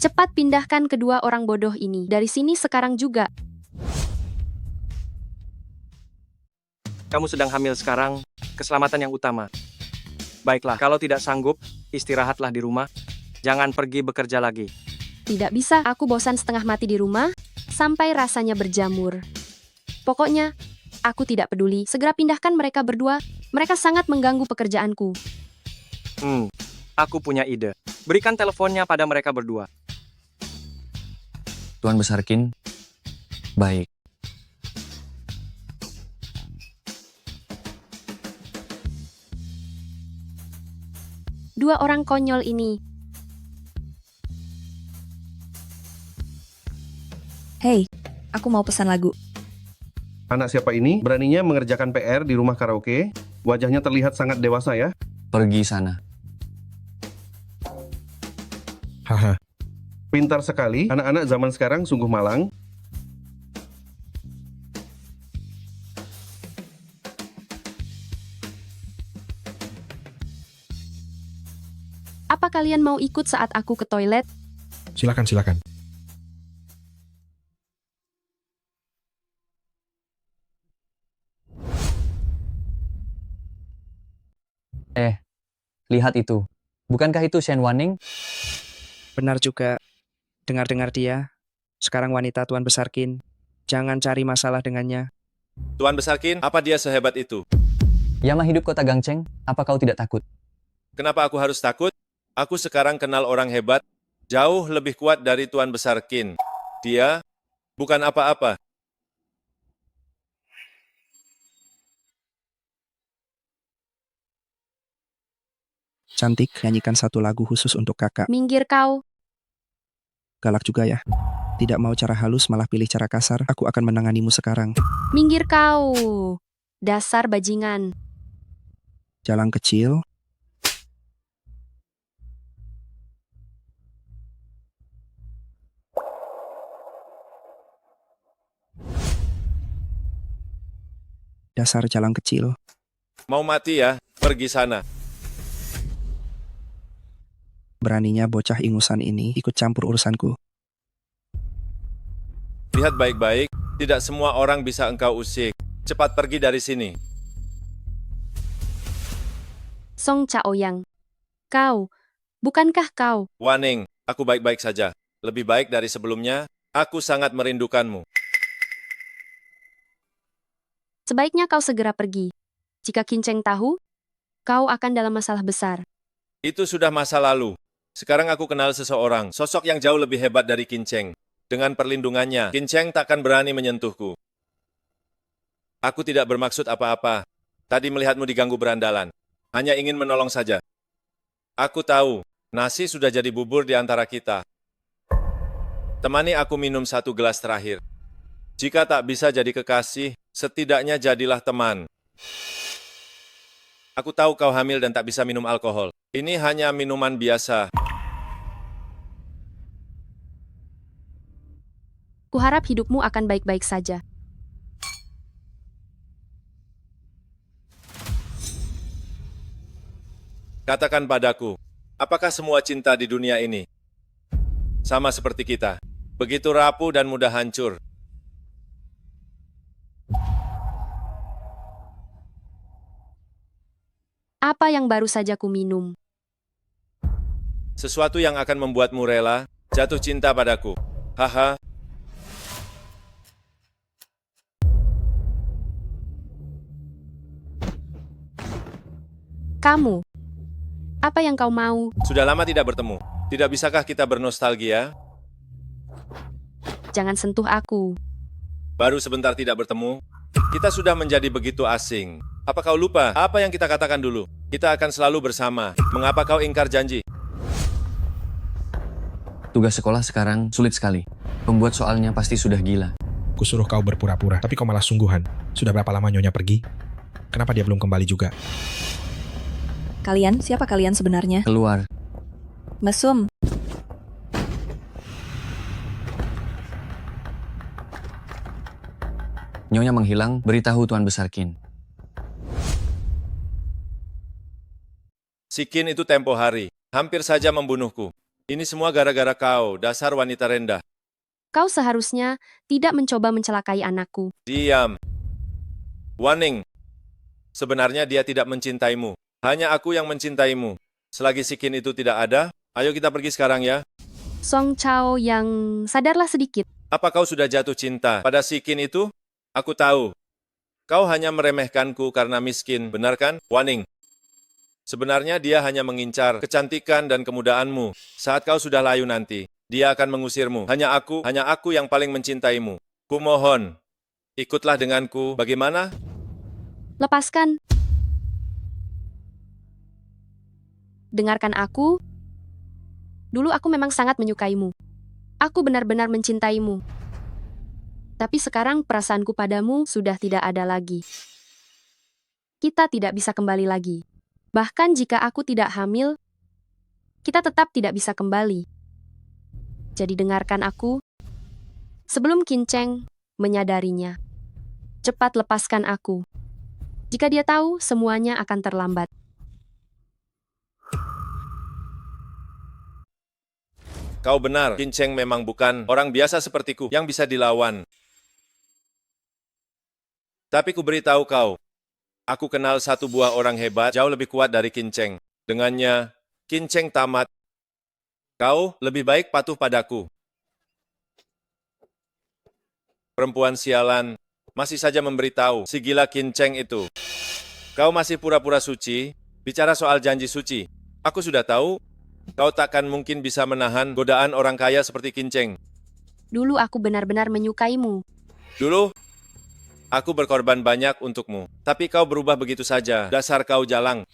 cepat pindahkan kedua orang bodoh ini dari sini sekarang juga. Kamu sedang hamil sekarang, keselamatan yang utama. Baiklah, kalau tidak sanggup, istirahatlah di rumah. Jangan pergi bekerja lagi. Tidak bisa, aku bosan setengah mati di rumah, sampai rasanya berjamur. Pokoknya, aku tidak peduli. Segera pindahkan mereka berdua, mereka sangat mengganggu pekerjaanku. Aku punya ide. Berikan teleponnya pada mereka berdua. Tuan Besar Qin, baik. Dua orang konyol ini. Hei, aku mau pesan lagu. Anak siapa ini? Beraninya mengerjakan PR di rumah karaoke? Wajahnya terlihat sangat dewasa ya? Pergi sana. Haha. Pintar sekali, anak-anak zaman sekarang sungguh malang. Apa kalian mau ikut saat aku ke toilet? Silakan, silakan. Lihat itu. Bukankah itu Shen Wanning? Benar juga. Dengar-dengar dia. Sekarang wanita Tuan Besar Qin. Jangan cari masalah dengannya. Tuan Besar Qin, apa dia sehebat itu? Yama hidup kota Gangcheng, apa kau tidak takut? Kenapa aku harus takut? Aku sekarang kenal orang hebat, jauh lebih kuat dari Tuan Besar Qin. Dia bukan apa-apa. Cantik, nyanyikan satu lagu khusus untuk kakak. Minggir kau. Galak juga ya. Tidak mau cara halus malah pilih cara kasar. Aku akan menanganimu sekarang. Minggir kau. Dasar bajingan. Jalan kecil. Dasar jalan kecil. Mau mati ya? Pergi sana. Beraninya bocah ingusan ini ikut campur urusanku. Lihat baik-baik, tidak semua orang bisa engkau usik. Cepat pergi dari sini. Song Chaoyang. Kau. Bukankah kau? Wanning, aku baik-baik saja. Lebih baik dari sebelumnya, aku sangat merindukanmu. Sebaiknya kau segera pergi. Jika Qin Cheng tahu, kau akan dalam masalah besar. Itu sudah masa lalu. Sekarang aku kenal seseorang, sosok yang jauh lebih hebat dari Qin Cheng. Dengan perlindungannya, Qin Cheng takkan berani menyentuhku. Aku tidak bermaksud apa-apa. Tadi melihatmu diganggu berandalan. Hanya ingin menolong saja. Aku tahu, nasi sudah jadi bubur di antara kita. Temani aku minum satu gelas terakhir. Jika tak bisa jadi kekasih, Setidaknya jadilah teman. Aku tahu kau hamil dan tak bisa minum alkohol. Ini hanya minuman biasa. Kuharap hidupmu akan baik-baik saja. Katakan padaku, apakah semua cinta di dunia ini sama seperti kita? Begitu rapuh dan mudah hancur. Apa yang baru saja ku minum? Sesuatu yang akan membuatmu rela jatuh cinta padaku. Haha. Kamu. Apa yang kau mau? Sudah lama tidak bertemu. Tidak bisakah kita bernostalgia? Jangan sentuh aku. Baru sebentar tidak bertemu, kita sudah menjadi begitu asing. Apa kau lupa apa yang kita katakan dulu? Kita akan selalu bersama. Mengapa kau ingkar janji? Tugas sekolah sekarang sulit sekali. Pembuat soalnya pasti sudah gila. Kusuruh kau berpura-pura, tapi kau malah sungguhan. Sudah berapa lama Nyonya pergi? Kenapa dia belum kembali juga? Kalian, siapa kalian sebenarnya? Keluar. Mesum. Nyonya menghilang, beritahu Tuan Besar Qin. Si Qin itu tempo hari, hampir saja membunuhku. Ini semua gara-gara kau, dasar wanita rendah. Kau seharusnya tidak mencoba mencelakai anakku. Diam. Waning. Sebenarnya dia tidak mencintaimu. Hanya aku yang mencintaimu. Selagi si Qin itu tidak ada, ayo kita pergi sekarang ya. Song Chao yang sadarlah sedikit. Apa kau sudah jatuh cinta pada si Qin itu? Aku tahu. Kau hanya meremehkanku karena miskin, benar kan, Waning? Sebenarnya dia hanya mengincar kecantikan dan kemudaanmu. Saat kau sudah layu nanti, dia akan mengusirmu. Hanya aku yang paling mencintaimu. Kumohon, ikutlah denganku. Bagaimana? Lepaskan. Dengarkan aku. Dulu aku memang sangat menyukaimu. Aku benar-benar mencintaimu. Tapi sekarang perasaanku padamu sudah tidak ada lagi. Kita tidak bisa kembali lagi. Bahkan jika aku tidak hamil, kita tetap tidak bisa kembali. Jadi dengarkan aku. Sebelum Qin Cheng menyadarinya, cepat lepaskan aku. Jika dia tahu, semuanya akan terlambat. Kau benar, Qin Cheng memang bukan orang biasa sepertiku yang bisa dilawan. Tapi ku beritahu kau, aku kenal satu buah orang hebat jauh lebih kuat dari Qin Cheng. Dengannya, Qin Cheng tamat. Kau lebih baik patuh padaku. Perempuan sialan masih saja memberitahu si gila Qin Cheng itu. Kau masih pura-pura suci, bicara soal janji suci. Aku sudah tahu, kau takkan mungkin bisa menahan godaan orang kaya seperti Qin Cheng. Dulu aku benar-benar menyukaimu. Dulu, aku berkorban banyak untukmu. Tapi kau berubah begitu saja, dasar kau jalang.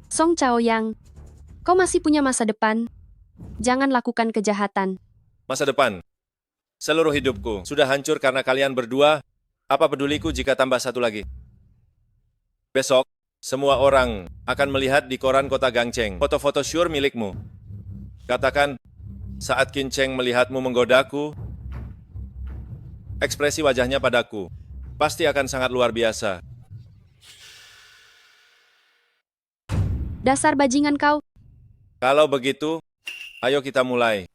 Song Chao Yang, kau masih punya masa depan. Jangan lakukan kejahatan. Masa depan. Seluruh hidupku sudah hancur karena kalian berdua. Apa peduliku jika tambah satu lagi? Besok, semua orang akan melihat di koran kota Gangcheng foto-foto syur milikmu. Katakan, saat Qin Cheng melihatmu menggodaku, ekspresi wajahnya padaku pasti akan sangat luar biasa. Dasar bajingan kau. Kalau begitu, ayo kita mulai.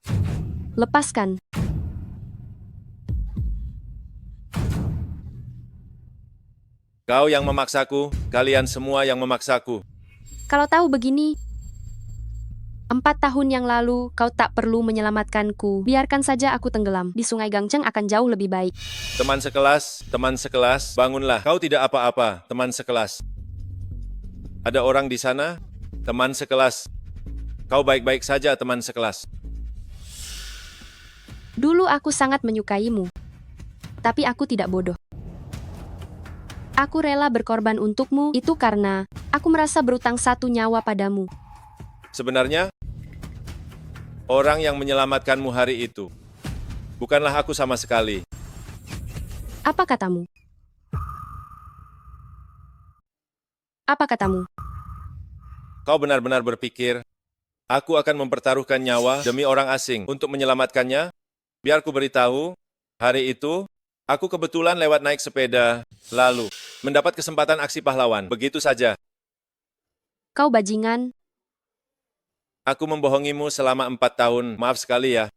Lepaskan. Kau yang memaksaku, kalian semua yang memaksaku. Kalau tahu begini, 4 tahun yang lalu kau tak perlu menyelamatkanku. Biarkan saja aku tenggelam. Di sungai Gangcheng akan jauh lebih baik. Teman sekelas, bangunlah. Kau tidak apa-apa, teman sekelas. Ada orang di sana? Teman sekelas. Kau baik-baik saja, teman sekelas. Dulu aku sangat menyukaimu. Tapi aku tidak bodoh. Aku rela berkorban untukmu, itu karena aku merasa berutang satu nyawa padamu. Sebenarnya, orang yang menyelamatkanmu hari itu bukanlah aku sama sekali. Apa katamu? Apa katamu? Kau benar-benar berpikir, aku akan mempertaruhkan nyawa demi orang asing untuk menyelamatkannya? Biar ku beritahu, hari itu, aku kebetulan lewat naik sepeda, lalu mendapat kesempatan aksi pahlawan. Begitu saja. Kau bajingan. Aku membohongimu selama 4 tahun, maaf sekali ya.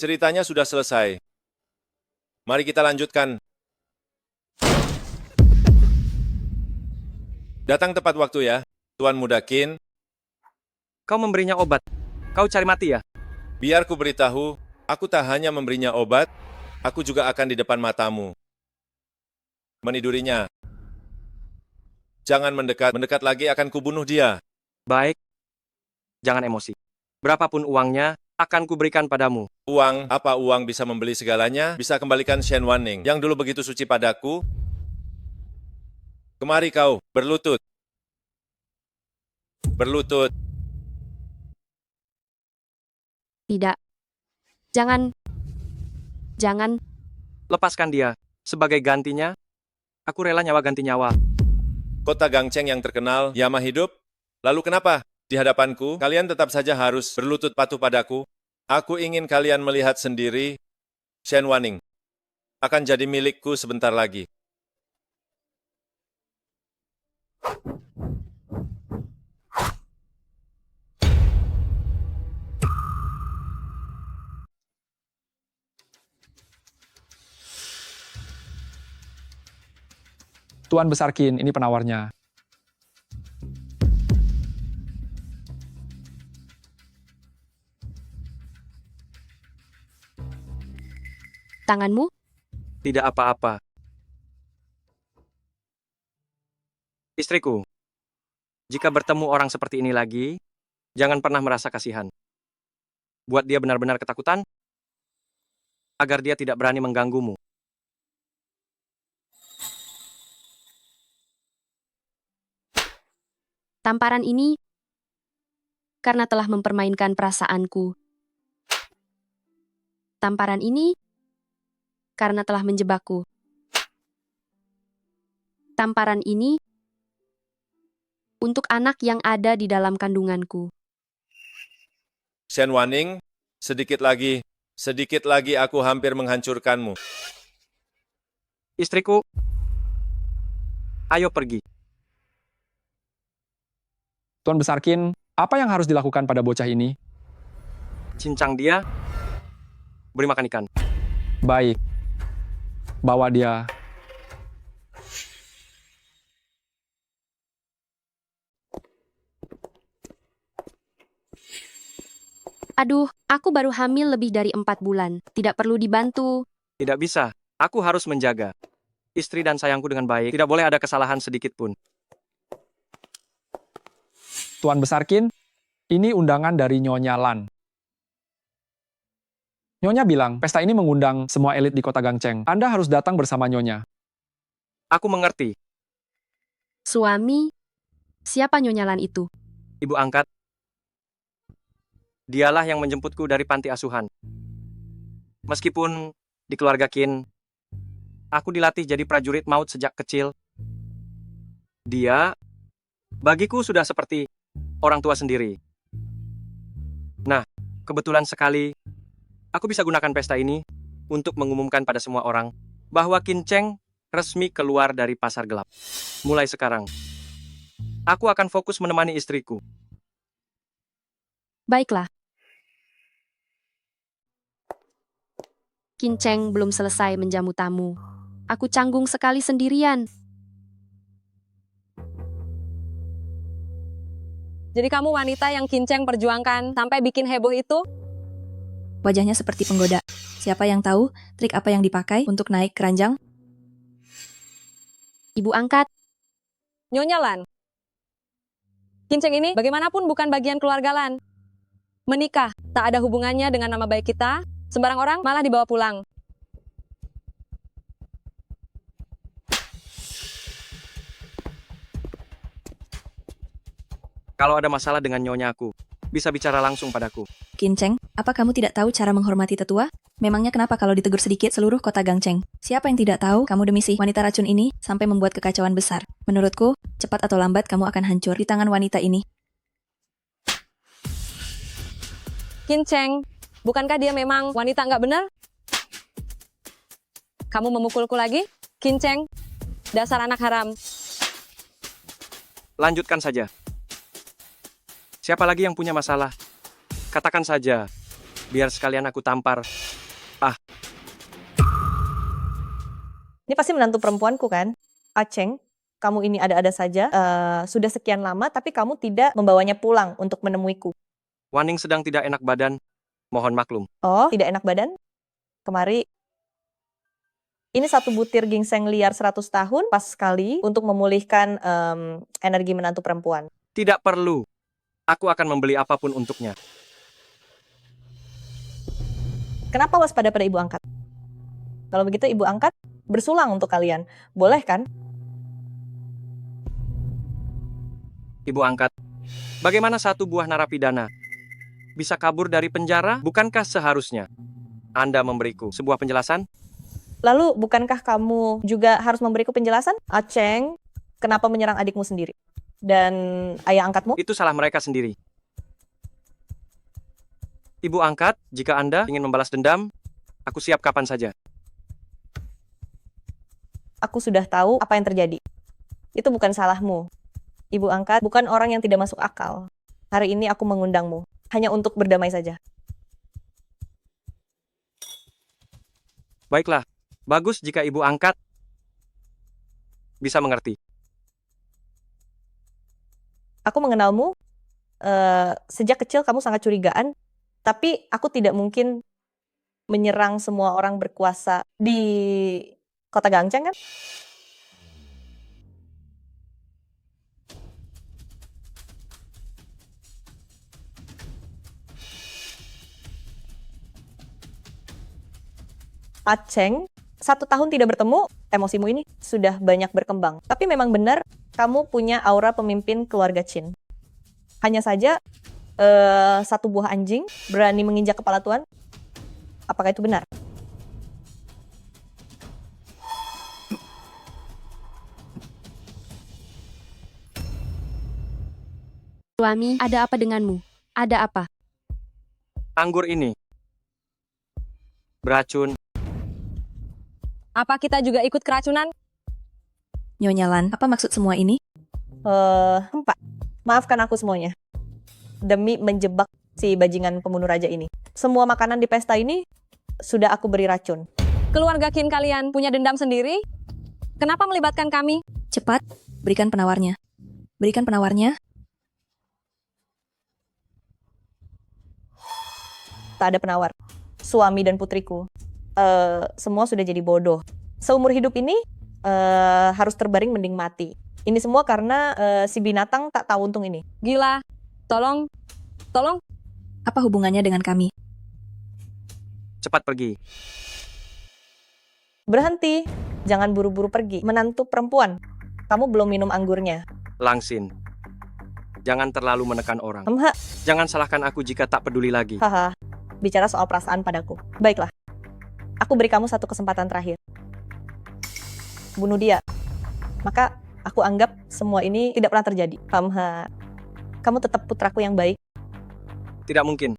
Ceritanya sudah selesai. Mari kita lanjutkan. Datang tepat waktu ya, Tuan Muda Qin. Kau memberinya obat. Kau cari mati ya? Biar ku beritahu, aku tak hanya memberinya obat, aku juga akan di depan matamu. Menidurinya. Jangan mendekat, mendekat lagi akan kubunuh dia. Baik. Jangan emosi. Berapapun uangnya, akan kuberikan padamu. Uang, apa uang bisa membeli segalanya? Bisa kembalikan Shen Wanning, yang dulu begitu suci padaku. Kemari kau, berlutut. Berlutut. Tidak. Jangan. Jangan. Lepaskan dia. Sebagai gantinya, aku rela nyawa ganti nyawa. Kota Gangcheng yang terkenal, Yama hidup? Lalu kenapa? Di hadapanku, kalian tetap saja harus berlutut patuh padaku. Aku ingin kalian melihat sendiri, Shen Wanning akan jadi milikku sebentar lagi. Tuan Besar Qin, ini penawarnya. Tanganmu? Tidak apa-apa. Istriku, jika bertemu orang seperti ini lagi, jangan pernah merasa kasihan. Buat dia benar-benar ketakutan, agar dia tidak berani mengganggumu. Tamparan ini karena telah mempermainkan perasaanku. Tamparan ini karena telah menjebakku. Tamparan ini untuk anak yang ada di dalam kandunganku. Shen Wanning, sedikit lagi aku hampir menghancurkanmu. Istriku, ayo pergi. Tuan Besar Qin, apa yang harus dilakukan pada bocah ini? Cincang dia, beri makan ikan. Baik. Bawa dia. Aduh, aku baru hamil lebih dari 4 bulan. Tidak perlu dibantu. Tidak bisa, aku harus menjaga istri dan sayangku dengan baik. Tidak boleh ada kesalahan sedikit pun. Tuan Besar Qin, ini undangan dari Nyonya Lan. Nyonya bilang, pesta ini mengundang semua elit di kota Gangcheng. Anda harus datang bersama Nyonya. Aku mengerti. Suami? Siapa Nyonya Lan itu? Ibu angkat. Dialah yang menjemputku dari panti asuhan. Meskipun di keluarga Qin, aku dilatih jadi prajurit maut sejak kecil. Dia, bagiku sudah seperti orang tua sendiri. Nah, kebetulan sekali, aku bisa gunakan pesta ini untuk mengumumkan pada semua orang bahwa Qin Cheng resmi keluar dari pasar gelap. Mulai sekarang, aku akan fokus menemani istriku. Baiklah. Qin Cheng belum selesai menjamu tamu. Aku canggung sekali sendirian. Jadi kamu wanita yang Qin Cheng perjuangkan sampai bikin heboh itu? Wajahnya seperti penggoda. Siapa yang tahu trik apa yang dipakai untuk naik keranjang? Ibu angkat. Nyonya Lan. Qin Cheng ini bagaimanapun bukan bagian keluarga Lan. Menikah tak ada hubungannya dengan nama baik kita, sembarang orang malah dibawa pulang. Kalau ada masalah dengan nyonya aku, bisa bicara langsung padaku. Kinceng, apa kamu tidak tahu cara menghormati tetua? Memangnya kenapa kalau ditegur sedikit seluruh kota Gangcheng? Siapa yang tidak tahu kamu demi si wanita racun ini sampai membuat kekacauan besar? Menurutku, cepat atau lambat kamu akan hancur di tangan wanita ini. Kinceng, bukankah dia memang wanita nggak benar? Kamu memukulku lagi? Kinceng, dasar anak haram. Lanjutkan saja. Siapa lagi yang punya masalah? Katakan saja, biar sekalian aku tampar. Ini pasti menantu perempuanku kan? Aceng, kamu ini ada-ada saja. Sudah sekian lama, tapi kamu tidak membawanya pulang untuk menemuiku. Waning sedang tidak enak badan. Mohon maklum. Oh, tidak enak badan? Kemari. Ini satu butir ginseng liar 100 tahun, pas sekali untuk memulihkan energi menantu perempuan. Tidak perlu. Aku akan membeli apapun untuknya. Kenapa waspada pada ibu angkat? Kalau begitu ibu angkat bersulang untuk kalian. Boleh kan? Ibu angkat, bagaimana satu buah narapidana bisa kabur dari penjara? Bukankah seharusnya Anda memberiku sebuah penjelasan? Lalu bukankah kamu juga harus memberiku penjelasan? Aceng, kenapa menyerang adikmu sendiri? Dan ayah angkatmu? Itu salah mereka sendiri. Ibu angkat, jika Anda ingin membalas dendam, aku siap kapan saja. Aku sudah tahu apa yang terjadi. Itu bukan salahmu. Ibu angkat bukan orang yang tidak masuk akal. Hari ini aku mengundangmu hanya untuk berdamai saja. Baiklah, bagus jika ibu angkat bisa mengerti. Aku mengenalmu, sejak kecil kamu sangat curigaan, tapi aku tidak mungkin menyerang semua orang berkuasa di kota Gangcheng kan? Aceng, 1 tahun tidak bertemu, emosimu ini sudah banyak berkembang. Tapi memang benar, kamu punya aura pemimpin keluarga Qin. Hanya saja, satu buah anjing berani menginjak kepala Tuan. Apakah itu benar? Suami, ada apa denganmu? Ada apa? Anggur ini beracun. Apa kita juga ikut keracunan? Nyonya Lan, apa maksud semua ini? Pak, maafkan aku semuanya. Demi menjebak si bajingan pembunuh raja ini. Semua makanan di pesta ini sudah aku beri racun. Keluarga Qin kalian punya dendam sendiri? Kenapa melibatkan kami? Cepat, berikan penawarnya. Berikan penawarnya. Tak ada penawar. Suami dan putriku, semua sudah jadi bodoh. Seumur hidup ini harus terbaring mending mati. Ini semua karena si binatang tak tahu untung ini. Gila. Tolong. Apa hubungannya dengan kami? Cepat pergi. Berhenti. Jangan buru-buru pergi. Menantu perempuan. Kamu belum minum anggurnya. Langsin. Jangan terlalu menekan orang. Jangan salahkan aku jika tak peduli lagi. Haha. Bicara soal perasaan padaku. Baiklah. Aku beri kamu satu kesempatan terakhir. Bunuh dia. Maka aku anggap semua ini tidak pernah terjadi. Kamu tetap putraku yang baik. Tidak mungkin.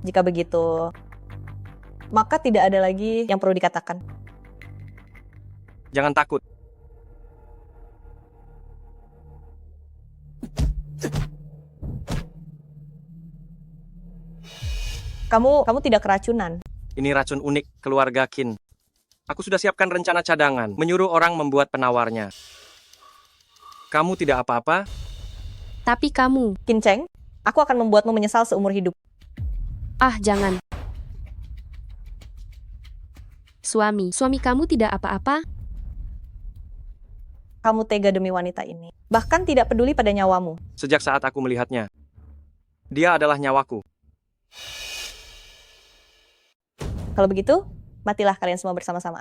Jika begitu, maka tidak ada lagi yang perlu dikatakan. Jangan takut. Kamu tidak keracunan. Ini racun unik keluarga Qin. Aku sudah siapkan rencana cadangan, menyuruh orang membuat penawarnya. Kamu tidak apa-apa? Tapi kamu... Kinceng, aku akan membuatmu menyesal seumur hidup. Ah, jangan. Suami kamu tidak apa-apa? Kamu tega demi wanita ini. Bahkan tidak peduli pada nyawamu. Sejak saat aku melihatnya, dia adalah nyawaku. Kalau begitu, matilah kalian semua bersama-sama.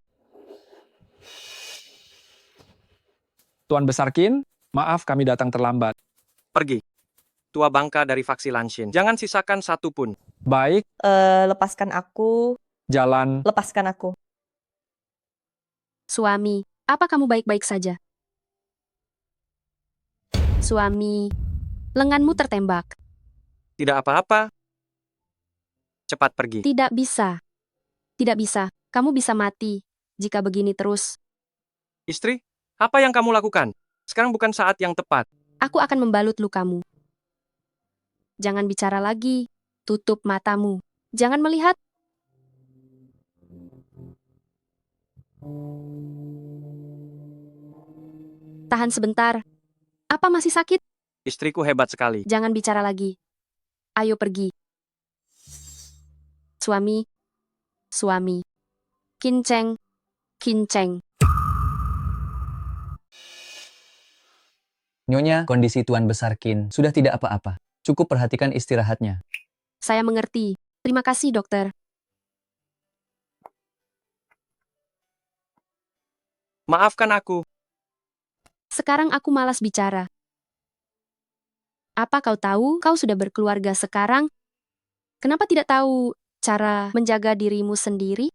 Tuan Besar Qin, maaf kami datang terlambat. Pergi. tua bangka dari faksi Lanshin. Jangan sisakan satu pun. Baik, Lepaskan aku. jalan. Lepaskan aku. Suami, apa kamu baik-baik saja? Suami, lenganmu tertembak. Tidak apa-apa. Cepat pergi. Tidak bisa. Tidak bisa. Kamu bisa mati jika begini terus. Istri, apa yang kamu lakukan? Sekarang bukan saat yang tepat. Aku akan membalut lukamu. Jangan bicara lagi. Tutup matamu. Jangan melihat. Tahan sebentar. Apa masih sakit? Istriku hebat sekali. Jangan bicara lagi. Ayo pergi. Suami. Suami. Kinceng. Kinceng. Nyonya, kondisi Tuan Besar Qin sudah tidak apa-apa. Cukup perhatikan istirahatnya. Saya mengerti. Terima kasih, dokter. Maafkan aku. Sekarang aku malas bicara. Apa kau tahu kau sudah berkeluarga sekarang? Kenapa tidak tahu cara menjaga dirimu sendiri?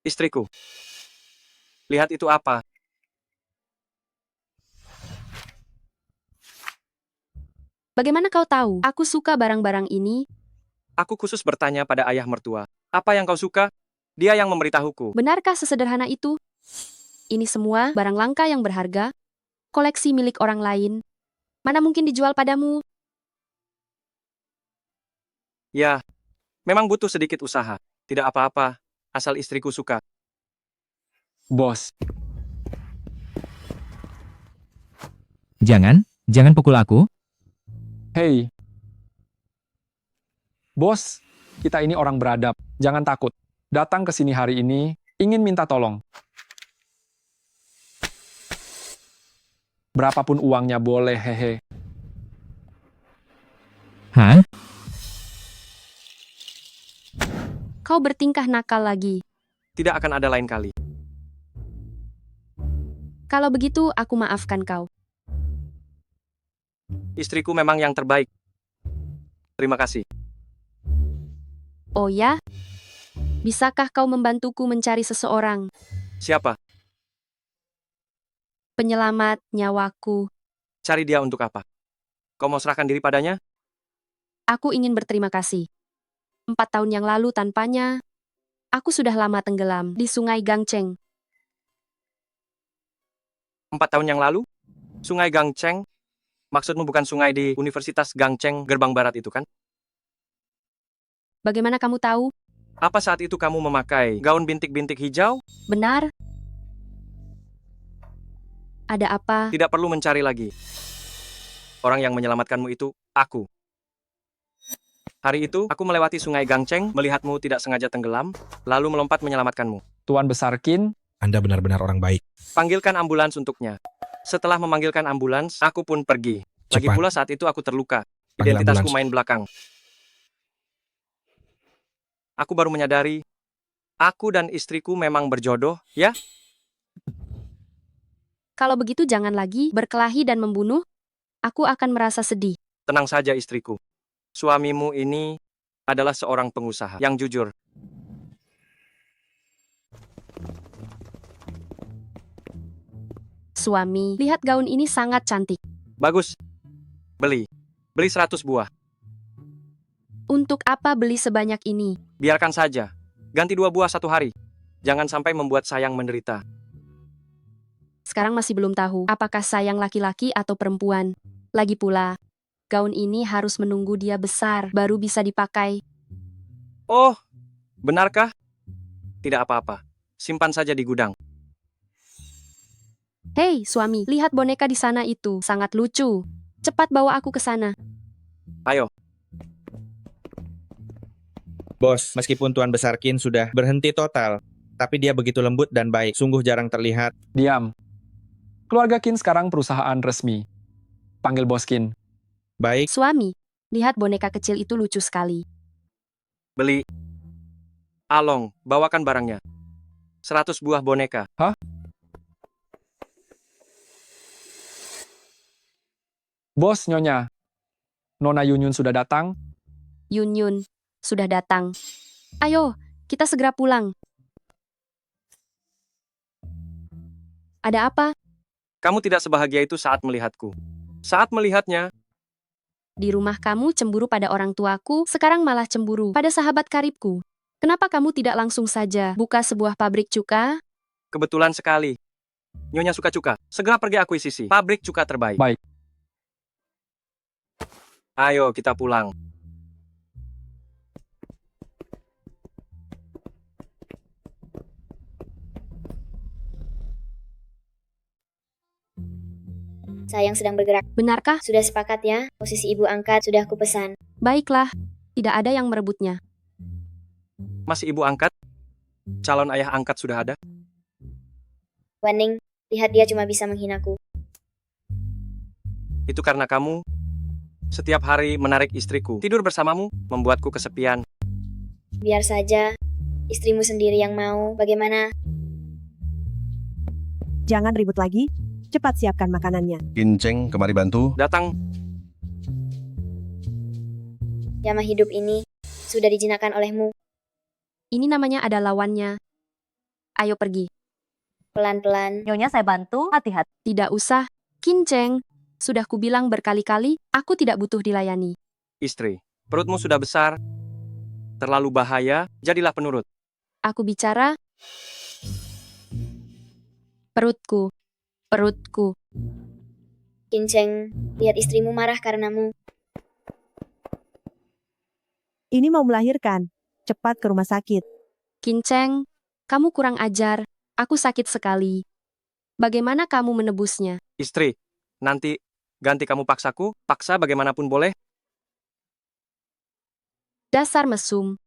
Istriku. Lihat itu apa? Bagaimana kau tahu aku suka barang-barang ini? Aku khusus bertanya pada ayah mertua. Apa yang kau suka? Dia yang memberitahuku. Benarkah sesederhana itu? Ini semua barang langka yang berharga, koleksi milik orang lain. Mana mungkin dijual padamu? Ya, memang butuh sedikit usaha. Tidak apa-apa, asal istriku suka. Bos, Jangan pukul aku. hei. Bos, kita ini orang beradab. Jangan takut. Datang ke sini hari ini, ingin minta tolong. Berapapun uangnya boleh, hehe. Hah? Kau bertingkah nakal lagi. Tidak akan ada lain kali. Kalau begitu, aku maafkan kau. Istriku memang yang terbaik. Terima kasih. Oh ya? Bisakah kau membantuku mencari seseorang? Siapa? Penyelamat nyawaku. Cari dia untuk apa? Kau mau serahkan diri padanya? Aku ingin berterima kasih. 4 tahun yang lalu tanpanya, aku sudah lama tenggelam di sungai Gangcheng. 4 tahun yang lalu? Sungai Gangcheng? Maksudmu bukan sungai di Universitas Gangcheng, Gerbang Barat itu kan? Bagaimana kamu tahu? Apa saat itu kamu memakai gaun bintik-bintik hijau? Benar? Ada apa? Tidak perlu mencari lagi. Orang yang menyelamatkanmu itu, aku. Hari itu, aku melewati sungai Gangcheng, melihatmu tidak sengaja tenggelam, lalu melompat menyelamatkanmu. Tuan Besar Qin, Anda benar-benar orang baik. Panggilkan ambulans untuknya. Setelah memanggilkan ambulans, aku pun pergi. Lagi Cepat. pula saat itu aku terluka. Panggil Identitasku ambulans. main belakang. Aku baru menyadari, aku dan istriku memang berjodoh, ya? Kalau begitu jangan lagi berkelahi dan membunuh. Aku akan merasa sedih. Tenang saja istriku. Suamimu ini adalah seorang pengusaha yang jujur. Suami, lihat gaun ini sangat cantik. Bagus. Beli. Beli 100 buah. Untuk apa beli sebanyak ini? Biarkan saja. Ganti 2 buah 1 hari. Jangan sampai membuat sayang menderita. Sekarang masih belum tahu apakah sayang laki-laki atau perempuan. Lagi pula, gaun ini harus menunggu dia besar baru bisa dipakai. Oh, benarkah? Tidak apa-apa. Simpan saja di gudang. Hei, suami, lihat boneka di sana itu. Sangat lucu. Cepat bawa aku ke sana. Ayo. Bos, meskipun Tuan Besar Qin sudah berhenti total, tapi dia begitu lembut dan baik. Sungguh jarang terlihat. diam. Keluarga Qin sekarang perusahaan resmi. Panggil Bos Qin. Baik. Suami, lihat boneka kecil itu lucu sekali. Beli. Along, bawakan barangnya. 100 buah boneka. Hah? Bos, Nyonya. Nona Yunyun sudah datang. Yun, sudah datang. Ayo, kita segera pulang. Ada apa? Kamu tidak sebahagia itu saat melihatku. Saat melihatnya, Di rumah kamu cemburu pada orang tuaku, sekarang malah cemburu pada sahabat karibku. Kenapa kamu tidak langsung saja buka sebuah pabrik cuka? kebetulan sekali. Nyonya suka cuka. Segera pergi akuisisi pabrik cuka terbaik. Baik. Ayo kita pulang. Sayang sedang bergerak. Benarkah? Sudah sepakat ya, posisi ibu angkat sudah kupesan. Baiklah, tidak ada yang merebutnya. Masih ibu angkat? Calon ayah angkat sudah ada? Waning, lihat dia cuma bisa menghinaku. Itu karena kamu setiap hari menarik istriku. Tidur bersamamu membuatku kesepian. Biar saja, istrimu sendiri yang mau. Bagaimana? Jangan ribut lagi. Cepat siapkan makanannya. Kin Cheng, kemari bantu. Datang. Yama hidup ini sudah dijinakan olehmu. Ini namanya ada lawannya. Ayo pergi. Pelan-pelan. Nyonya saya bantu, hati-hati. Tidak usah. Kinceng, sudah kubilang berkali-kali, aku tidak butuh dilayani. Istri, perutmu sudah besar. Terlalu bahaya, jadilah penurut. Aku bicara. Perutku. Perutku. Kinceng, lihat istrimu marah karenamu. Ini mau melahirkan. Cepat ke rumah sakit. Kinceng, kamu kurang ajar. Aku sakit sekali. Bagaimana kamu menebusnya? Istri, nanti ganti kamu paksaku, paksa bagaimanapun boleh. Dasar mesum.